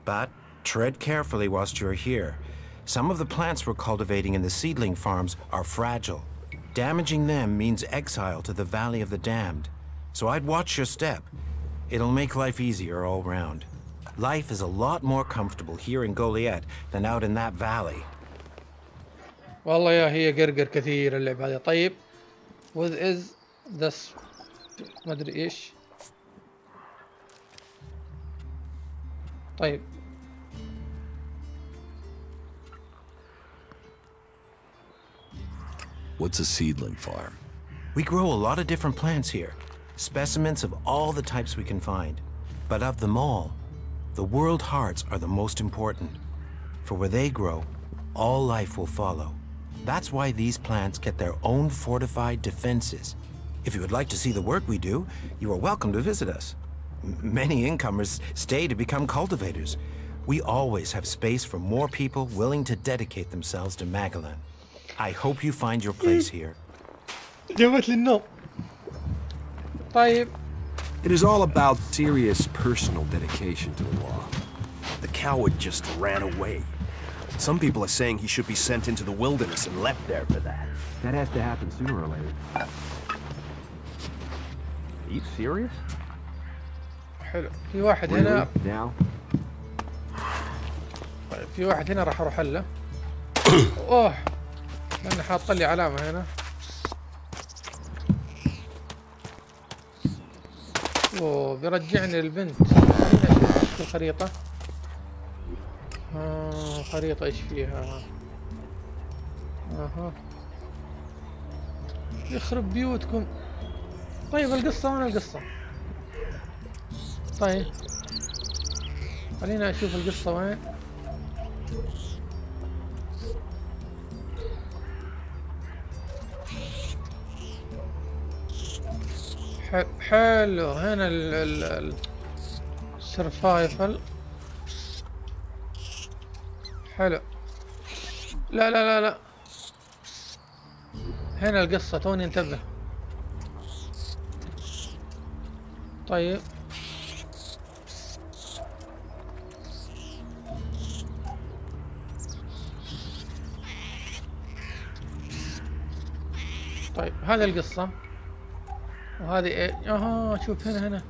But tread carefully whilst you're here. Some of the plants we're cultivating in the seedling farms are fragile. Damaging them means exile to the Valley of the Damned. So I'd watch your step. It'll make life easier all round. Life is a lot more comfortable here in Goliath than out in that valley. والله يا هي قرقر كثير اللعبة هذه. طيب. What is this؟ ما أدري إيش. طيب. What's a seedling farm? We grow a lot of different plants here. Specimens of all the types we can find. But of them all, the world hearts are the most important. For where they grow, all life will follow. That's why these plants get their own fortified defenses. If you would like to see the work we do, you are welcome to visit us. Many incomers stay to become cultivators. We always have space for more people willing to dedicate themselves to Magalan. I hope you find your place here. جابت لي النوم. طيب. It is all about serious personal dedication to the law. The coward just ran away. Some people are saying he should be sent into the wilderness and left there for that. That has to happen sooner or later. Are you serious? حلو. في واحد هنا. Now? طيب في واحد هنا راح اروح له. اوه. لأنه حاط لي علامة هنا. اوه بيرجعني للبنت. خليني اشوف الخريطة. خريطة ايش فيها؟ اها. يخرب بيوتكم. طيب القصة وين القصة؟ طيب. خلينا اشوف القصة وين. حلو هنا السرفايفل. حلو. لا لا لا لا هنا القصة توني انتبه. طيب طيب هذه القصة وهذه ايه؟ اها شوف هنا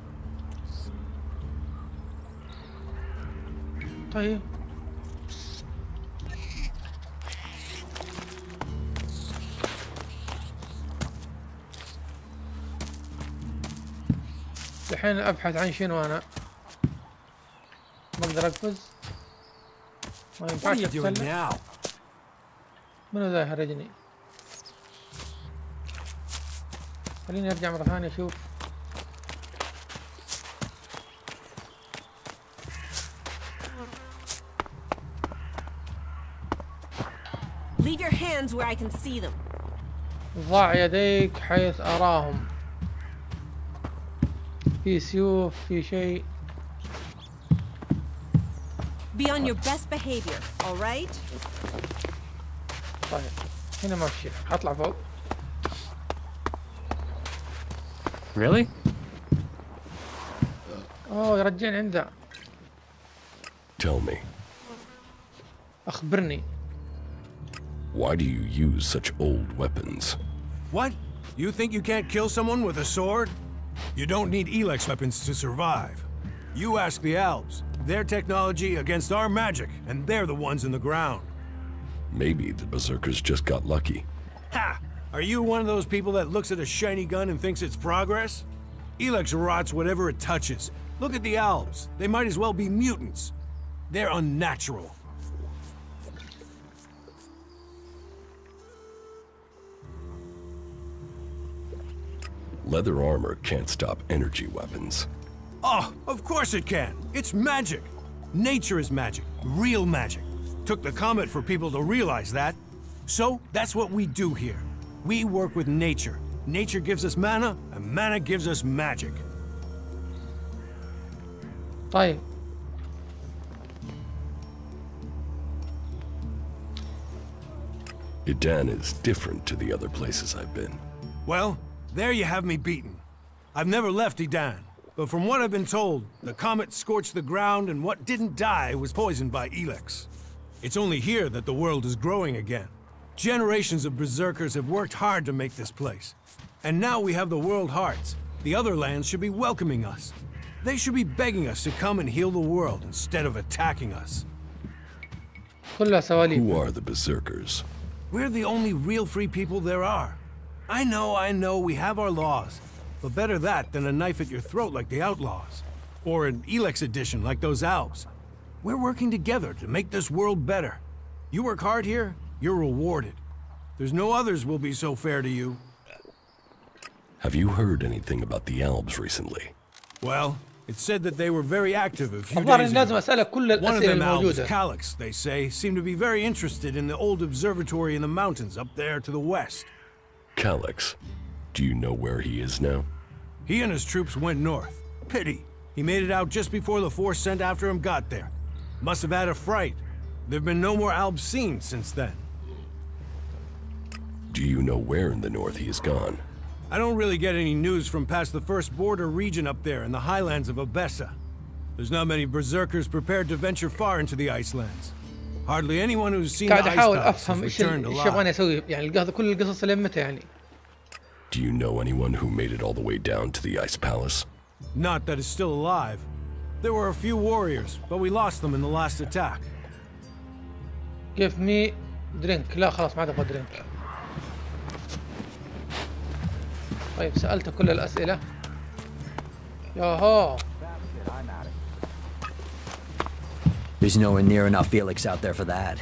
طيب الحين ابحث عن شنو انا ما اقدر اقفز ما ينفعش اتسلق منو ذا يهرجني خليني ارجع مرة ثانية اشوف Leave your hands where I can see them. ضع يديك حيث اراهم في سيوف في شيء Be on your best behavior, all right? طيب هنا ما في شيء اطلع فوق Really? اوه يرجعني عنده Tell me, اخبرني why do you use such old weapons? What? You think you can't kill someone with a sword? You don't need ElEX weapons to survive. You ask the Alps. Their technology against our magic, and they're the ones in the ground. Maybe the Berserkers just got lucky. Ha! Are you one of those people that looks at a shiny gun and thinks it's progress? ElEX rots whatever it touches. Look at the Alps. They might as well be mutants. They're unnatural. Leather armor can't stop energy weapons. Oh, of course it can. It's magic. Nature is magic. Real magic. Took the comet for people to realize that. So, that's what we do here. We work with nature. Nature gives us mana, and mana gives us magic. طيب Idan is different to the other places I've been. Well, there you have me beaten. I've never left Idan, but from what I've been told, the comet scorched the ground and what didn't die was poisoned by ElEX. It's only here that the world is growing again. Generations of berserkers have worked hard to make this place. And now we have the world hearts. The other lands should be welcoming us. They should be begging us to come and heal the world instead of attacking us. Who are the berserkers? We're the only real free people there are. I know, we have our laws. But better that than a knife at your throat like the outlaws. Or an ElEX edition like those Alps. We're working together to make this world better. You work hard here, you're rewarded. There's no others will be so fair to you. Have you heard anything about the Alps recently? Well, it's said that they were very active a few days ago. One of them Alps, Calyx, they say, seemed to be very interested in the old observatory in the mountains up there to the west. Calyx. Do you know where he is now? He and his troops went north. Pity. He made it out just before the force sent after him got there. Must have had a fright. There've been no more Alps seen since then. Do you know where in the north he is gone? I don't really get any news from past the first border region up there in the highlands of Abessa. There's not many berserkers prepared to venture far into the Icelands. Hardly anyone who's seen the ice palace has returned alive. Do you know anyone who made it all the way down to the ice palace? Not that is still alive. There were a few warriors, but we lost them in the last attack. Give me drink. لا خلاص ما ابغى drink. طيب سألت كل الأسئلة. ياهو. There's nowhere near enough Felix out there for that.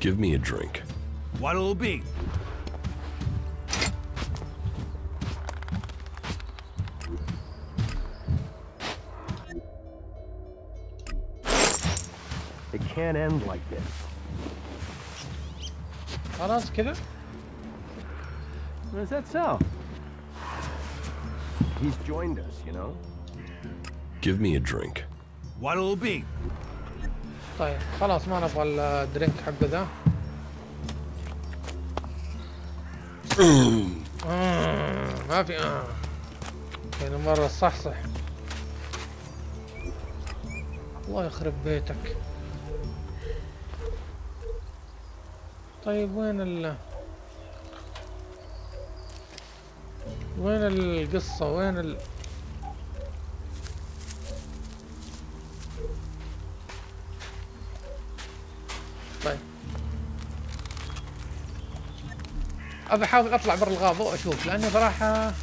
Give me a drink. What'll it be? It can't end like this. خلاص كذا. Is that so? He's joined us, you know. Give me a drink. What'll it be? طيب خلاص ما نبغى الدرينك حقه ذا. ما في يعني مرة صح. الله يخرب بيتك. طيب وين وين القصة؟ وين طيب ابى احاول اطلع برا الغابة واشوف، لاني صراحة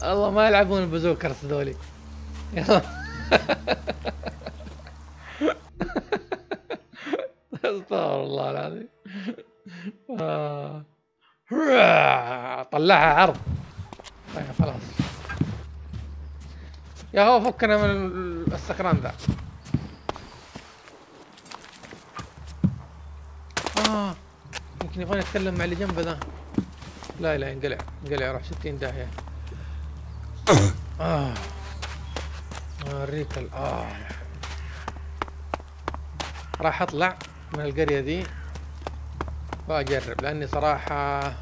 الله ما يلعبون البازوكرز ذولي. استغفر الله العظيم. طلعها عرض. طيب خلاص يا هو فكنا من السكران ذا. يمكن يبغى يتكلم مع اللي جنبه ذا. لا لا انقلع راح 60 داهية. اوريك راح اطلع من القرية ذي واجرب، لاني صراحة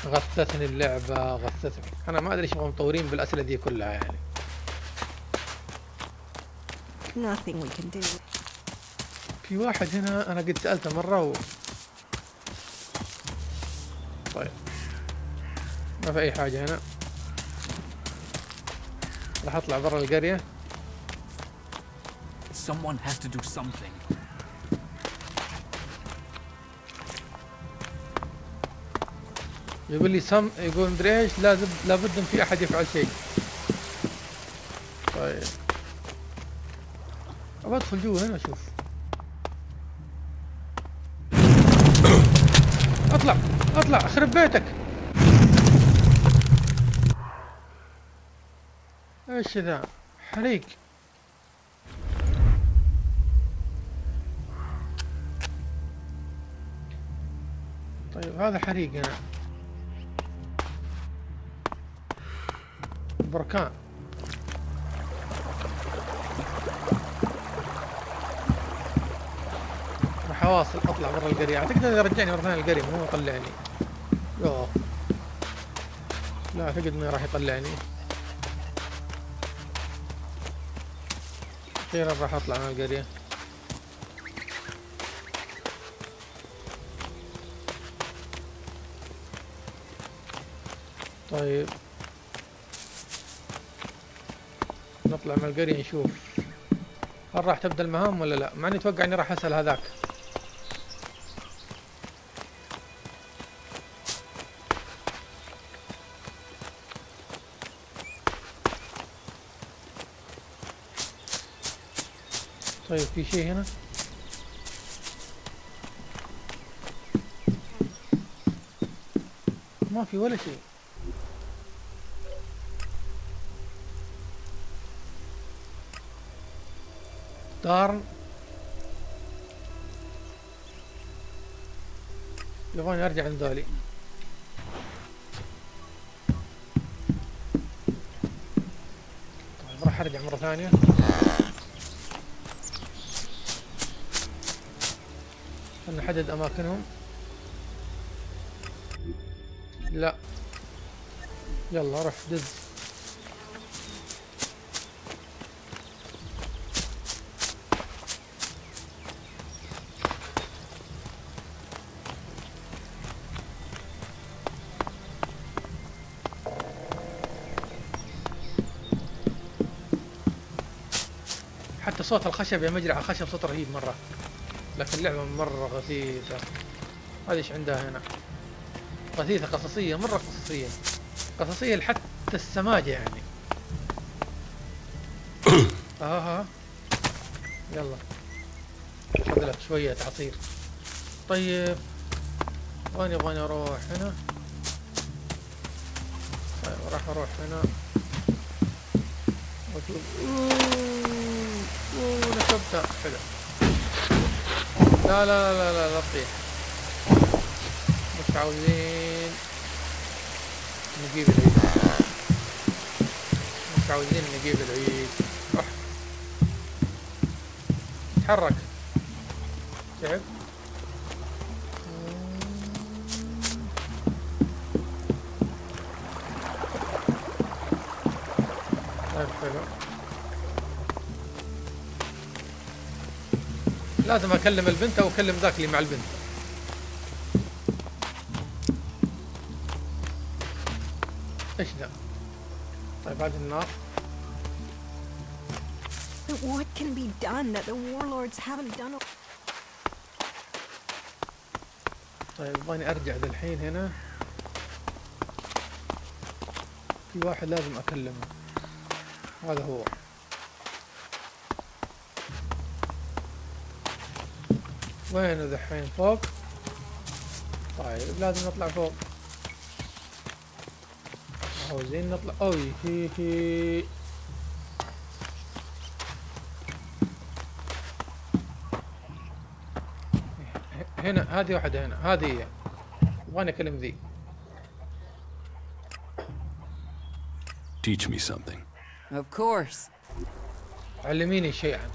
غثتني اللعبة غثتني. انا ما ادري ايش يبغوا مطورين بالاسئلة دي كلها يعني. Nothing we can do. في واحد هنا انا قد سألته مرة طيب ما في اي حاجة هنا. راح اطلع برا القرية. Someone has to do something. يقول لي يقول مدري ايش، لابد ان في احد يفعل شيء. طيب ابى ادخل جوا هنا اشوف. اطلع اخرب بيتك. ايش ذا؟ حريق. طيب هذا حريق هنا. بركان. راح اواصل اطلع برا القرية. اعتقد انه يرجعني مرة ثانية القرية مو يطلعني. يوه لا اعتقد انه راح يطلعني. اخيرا راح اطلع من القرية. طيب نطلع من القرية نشوف هل راح تبدأ المهام ولا لا، مع اني اتوقع اني راح اسأل هذاك. طيب في شيء هنا؟ ما في ولا شيء. دارن يبغوني ارجع عند ذولي. طيب راح ارجع مرة ثانية. نحدد اماكنهم. لا يلا روح دز. حتى صوت الخشب يا مجرى الخشب صوت رهيب مرة، لكن اللعبة مرة غثيثة. هذه ايش عندها هنا؟ غثيثة قصصية مرة قصصية لحتى السماجة يعني. يلا خذ لك شوية عصير. طيب وين يبغاني اروح؟ هنا. طيب راح اروح هنا واشوف. نكبتها حلو. لا لا لا لا لا تطيح. مش عاوزين نجيب العيد. مش عاوزين نجيب العيد. تحرك. تعب. طيب حلو. لازم اكلم البنت او اكلم ذاك اللي مع البنت. ايش ذا؟ طيب هذه النار. But what can be done that the warlords haven't done? طيب يبغاني ارجع ذا الحين هنا. في واحد لازم اكلمه. هذا هو. وينه ذحين؟ فوق؟ طيب لازم نطلع فوق. عاوزين نطلع. اوي هي هنا. هذه واحدة هنا. هذه هي. يبغاني اكلم ذي. Teach me something. Of course. علميني شيئا.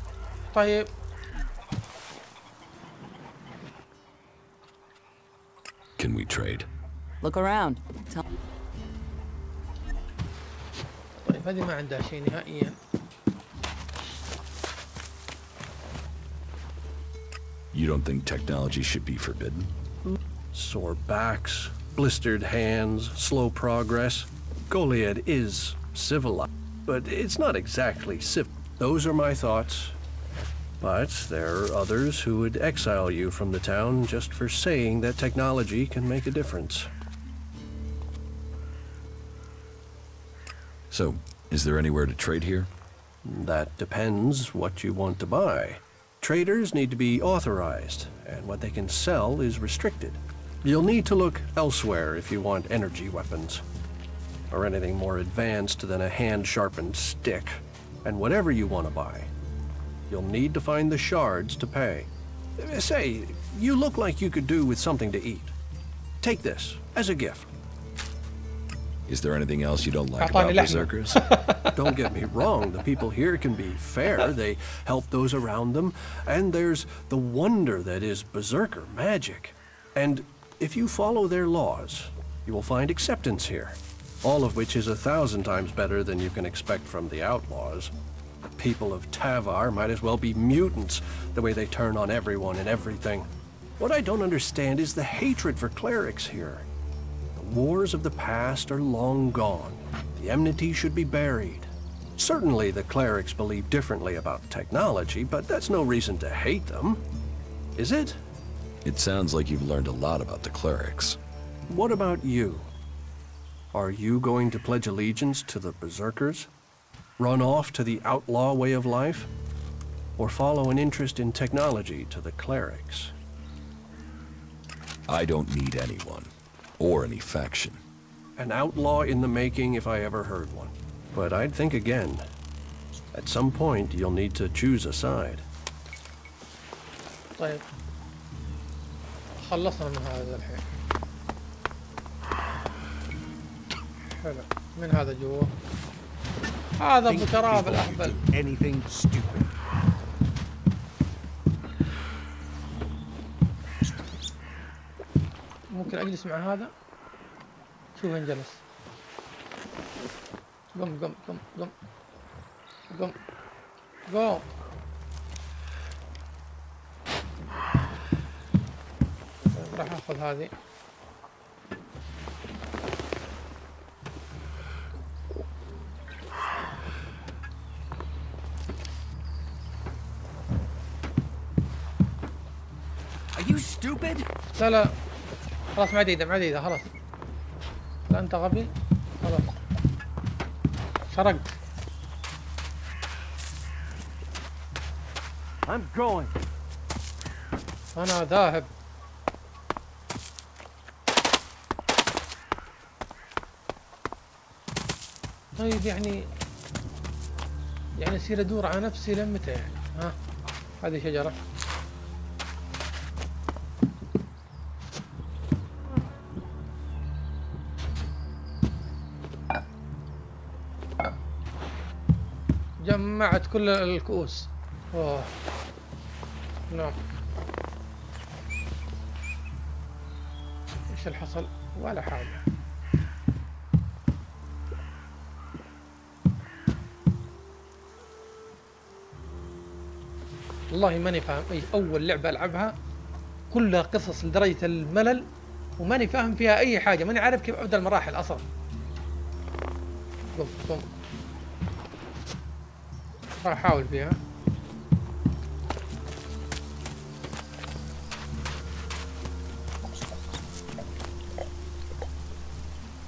طيب. Can we trade? Look around. طيب هذه ما عندها شيء نهائيا. You don't think technology should be forbidden? Sore backs, blistered hands, slow progress. Goliad is civilized, but it's not exactly civil. Those are my thoughts. But there are others who would exile you from the town just for saying that technology can make a difference. So, is there anywhere to trade here? That depends what you want to buy. Traders need to be authorized, and what they can sell is restricted. You'll need to look elsewhere if you want energy weapons, or anything more advanced than a hand-sharpened stick. And whatever you want to buy, you'll need to find the shards to pay. Say, you look like you could do with something to eat. Take this as a gift. Is there anything else you don't like about berserkers? Don't get me wrong, the people here can be fair. They help those around them, and there's the wonder that is berserker magic. And if you follow their laws, you will find acceptance here, all of which is 1,000 times better than you can expect from the outlaws. The people of Tavar might as well be mutants, the way they turn on everyone and everything. What I don't understand is the hatred for clerics here. The wars of the past are long gone. The enmity should be buried. Certainly the clerics believe differently about technology, but that's no reason to hate them, is it? It sounds like you've learned a lot about the clerics. What about you? Are you going to pledge allegiance to the berserkers? Run off to the outlaw way of life? Or follow an interest in technology to the clerics? I don't need anyone, or any faction. An outlaw in the making if I ever heard one. But I'd think again. At some point, you'll need to choose a side. طيب خلصنا من هذا الحين. حلو. من هذا جوا. هذا ابو شراب الاهبل. Anything stupid. ممكن اجلس مع هذا. شوف وين جلس. قم قم قم قم قم قم. راح اخذ هذه. Are you stupid? لا خلاص ما عاد يده خلاص. لا انت غبي. خلاص سرقت. I'm going. انا ذاهب. طيب يعني يصير ادور على نفسي لمتى يعني؟ ها هذه شجرة. جمعت كل الكؤوس. اوه نعم. ايش اللي حصل؟ ولا حاجة. والله ماني فاهم. اول لعبه العبها كلها قصص لدرجه الملل، وماني فاهم فيها اي حاجه، ماني عارف كيف ابدا المراحل اصلا. قم راح احاول فيها.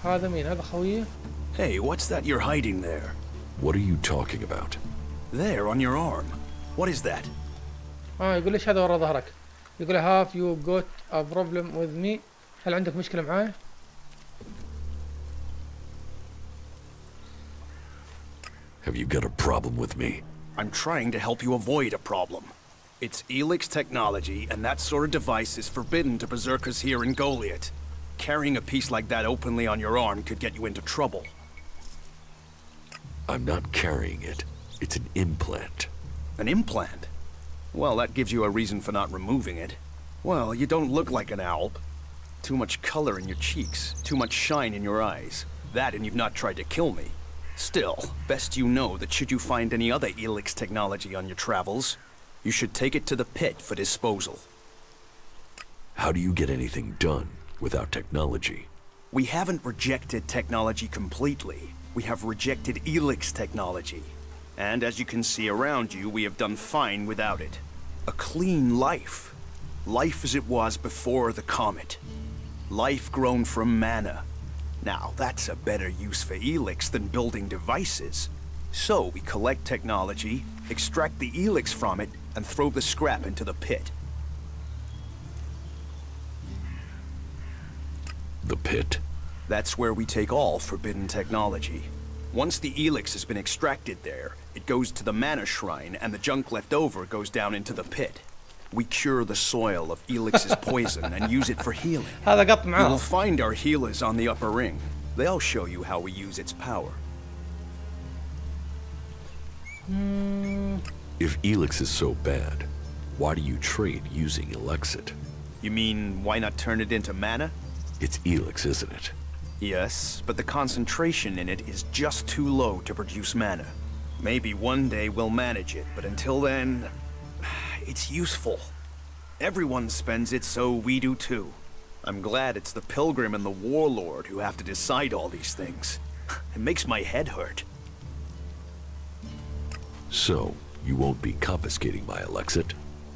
هذا مين؟ هذا خويه؟ Hey, what's that you're hiding there? What are you talking about? There, on your arm. What is that? يقول ليش هذا ورا ظهرك؟ يقول have you got a problem with me؟ هل عندك مشكلة معاي؟ Have you got a problem with me? I'm trying to help you avoid a problem. It's ElEX technology, and that sort of device is forbidden to berserkers here in Goliath. Carrying a piece like that openly on your arm could get you into trouble. I'm not carrying it. It's an implant. An implant? Well, that gives you a reason for not removing it. Well, you don't look like an owl. Too much color in your cheeks, too much shine in your eyes. That and you've not tried to kill me. Still, best you know that should you find any other ElEX technology on your travels, you should take it to the pit for disposal. How do you get anything done without technology? We haven't rejected technology completely. We have rejected ElEX technology. And as you can see around you, we have done fine without it. A clean life. Life as it was before the comet. Life grown from mana. Now, that's a better use for ElEX than building devices. So we collect technology, extract the ElEX from it, and throw the scrap into the pit. The pit? That's where we take all forbidden technology. Once the ElEX has been extracted there, it goes to the mana shrine, and the junk left over goes down into the pit. We cure the soil of ElEX's poison and use it for healing. You will find our healers on the upper ring. They'll show you how we use its power. If ElEX is so bad, why do you trade using Alexit? You mean, why not turn it into mana? It's ElEX, isn't it? Yes, but the concentration in it is just too low to produce mana. Maybe one day we'll manage it, but until then, it's useful. Everyone spends it, so we do too. I'm glad it's the Pilgrim and the Warlord who have to decide all these things. It makes my head hurt. So, you won't be confiscating my Alexit?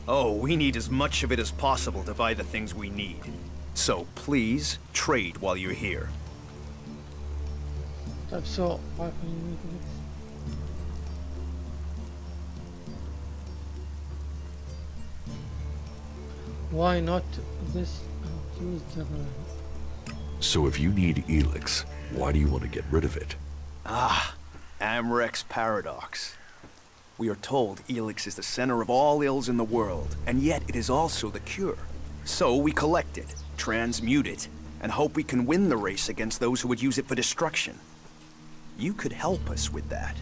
Oh, we need as much of it as possible to buy the things we need. So please, trade while you're here. So, why not this? So if you need ElEX, why do you want to get rid of it? Ah, Amrek's paradox. We are told ElEX is the center of all ills in the world, and yet it is also the cure. So we collect it, transmute it, and hope we can win the race against those who would use it for destruction. You could help us with that.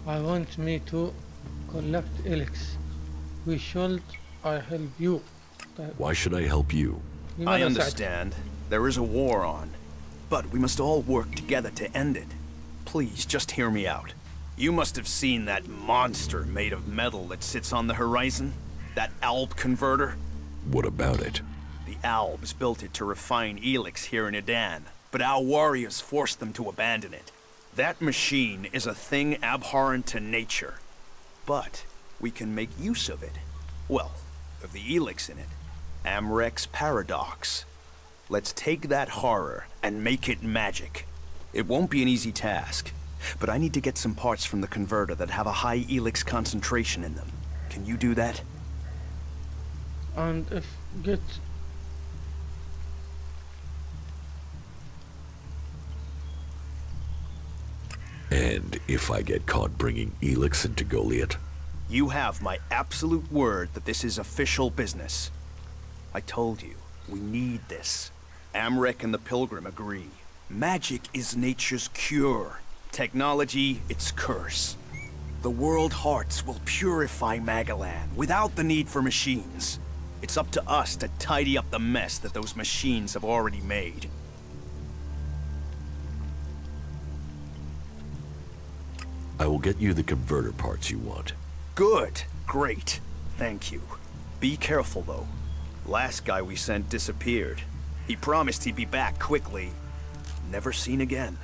I want me to collect ElEX. I help you. Why should I help you? I understand. There is a war on. But we must all work together to end it. Please, just hear me out. You must have seen that monster made of metal that sits on the horizon? That Alb converter? What about it? The Albs built it to refine ElEX here in Edan, but our warriors forced them to abandon it. That machine is a thing abhorrent to nature. But we can make use of it. Well, of the ElEX in it. Amrek's paradox. Let's take that horror and make it magic. It won't be an easy task, but I need to get some parts from the converter that have a high ElEX concentration in them. Can you do that? And if get... And if I get caught bringing ElEX into Goliath? You have my absolute word that this is official business. I told you, we need this. Amrek and the Pilgrim agree. Magic is nature's cure. Technology, its curse. The world hearts will purify Magalan without the need for machines. It's up to us to tidy up the mess that those machines have already made. I will get you the converter parts you want. Good. Great. Thank you. Be careful, though. Last guy we sent disappeared. He promised he'd be back quickly. Never seen again.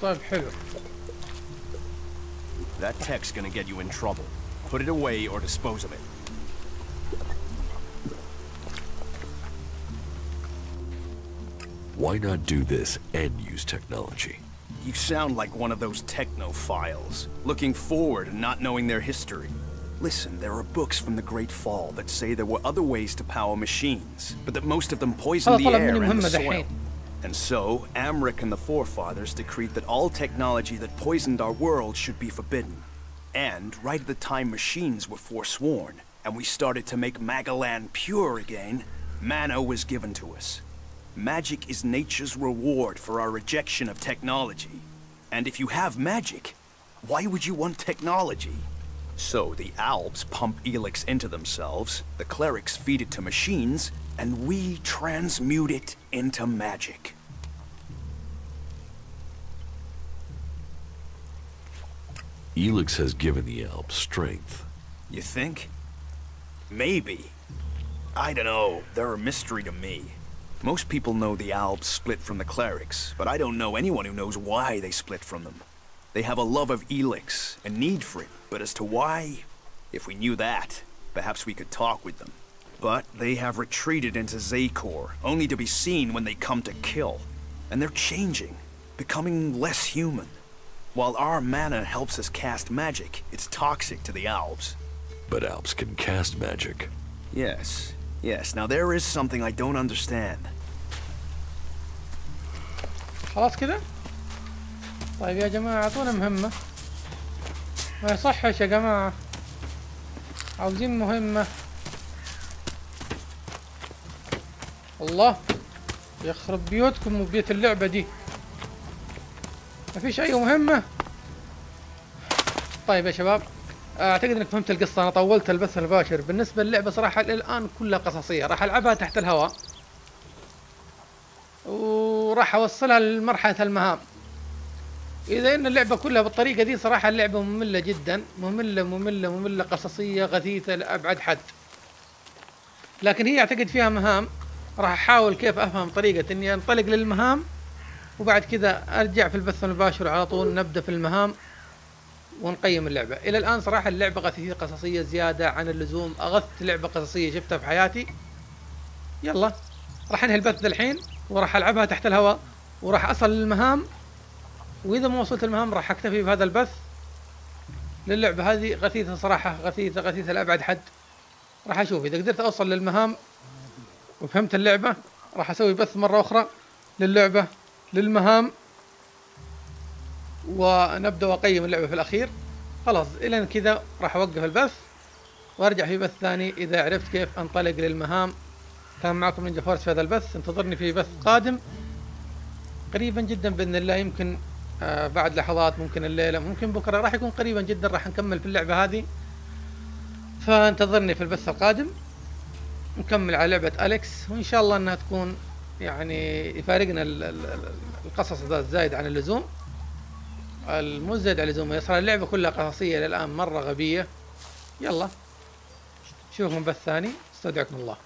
طيب حلو. That tech's gonna get you in trouble. Put it away or dispose of it. Why not do this and use technology? You sound like one of those technophiles, looking forward and not knowing their history. Listen, there are books from the Great Fall that say there were other ways to power machines, but that most of them poisoned the air and the soil. And so, Amric and the forefathers decreed that all technology that poisoned our world should be forbidden. And right at the time machines were forsworn, and we started to make Magalan pure again, mana was given to us. Magic is nature's reward for our rejection of technology. And if you have magic, why would you want technology? So the Alps pump ElEX into themselves, the clerics feed it to machines, and we transmute it into magic. ElEX has given the Alps strength. You think? Maybe. I don't know. They're a mystery to me. Most people know the Alps split from the clerics, but I don't know anyone who knows why they split from them. They have a love of ElEX, a need for it, but as to why, if we knew that, perhaps we could talk with them. But they have retreated into Zakor, only to be seen when they come to kill. And they're changing, becoming less human. While our mana helps us cast magic, it's toxic to the Alps. But Alps can cast magic. Yes. Yes, now there is something I don't understand. خلاص كذا؟ طيب يا جماعة اعطونا مهمة. ما يصحش يا جماعة. عاوزين مهمة. الله يخرب بيوتكم وبيت اللعبة دي. ما فيش أي مهمة. طيب يا شباب. اعتقد انك فهمت القصه. انا طولت البث المباشر. بالنسبه للعبه صراحه الان كلها قصصيه. راح العبها تحت الهواء وراح اوصلها لمرحله المهام. اذا ان اللعبه كلها بالطريقه دي صراحه اللعبه ممله جدا. ممله قصصيه غثيثه لابعد حد. لكن هي اعتقد فيها مهام. راح احاول كيف افهم طريقه اني انطلق للمهام وبعد كذا ارجع في البث المباشر على طول نبدا في المهام ونقيم اللعبة. إلى الآن صراحة اللعبة غثيثة قصصية زيادة عن اللزوم. أغث لعبة قصصية شفتها في حياتي. يلا راح أنهي البث الحين وراح ألعبها تحت الهواء وراح أصل للمهام. وإذا ما وصلت المهام راح أكتفي بهذا البث للعبة هذه. غثيثة صراحة غثيثة لأبعد حد. راح أشوف إذا قدرت أوصل للمهام وفهمت اللعبة راح أسوي بث مرة أخرى للعبة للمهام ونبدأ وأقيم اللعبة في الأخير. خلاص إلى كذا راح أوقف البث وأرجع في بث ثاني إذا عرفت كيف أنطلق للمهام. كان معكم نينجا فورس في هذا البث. انتظرني في بث قادم قريبا جدا بإذن الله. يمكن بعد لحظات، ممكن الليلة، ممكن بكرة. راح يكون قريبا جدا. راح نكمل في اللعبة هذه. فانتظرني في البث القادم نكمل على لعبة أليكس. وإن شاء الله أنها تكون يعني يفارقنا القصص الزايد عن اللزوم. المزد على اللزوم. يصير اللعبة كلها قصصية للآن مرة غبية. يلا نشوفكم بث ثاني. استودعكم الله.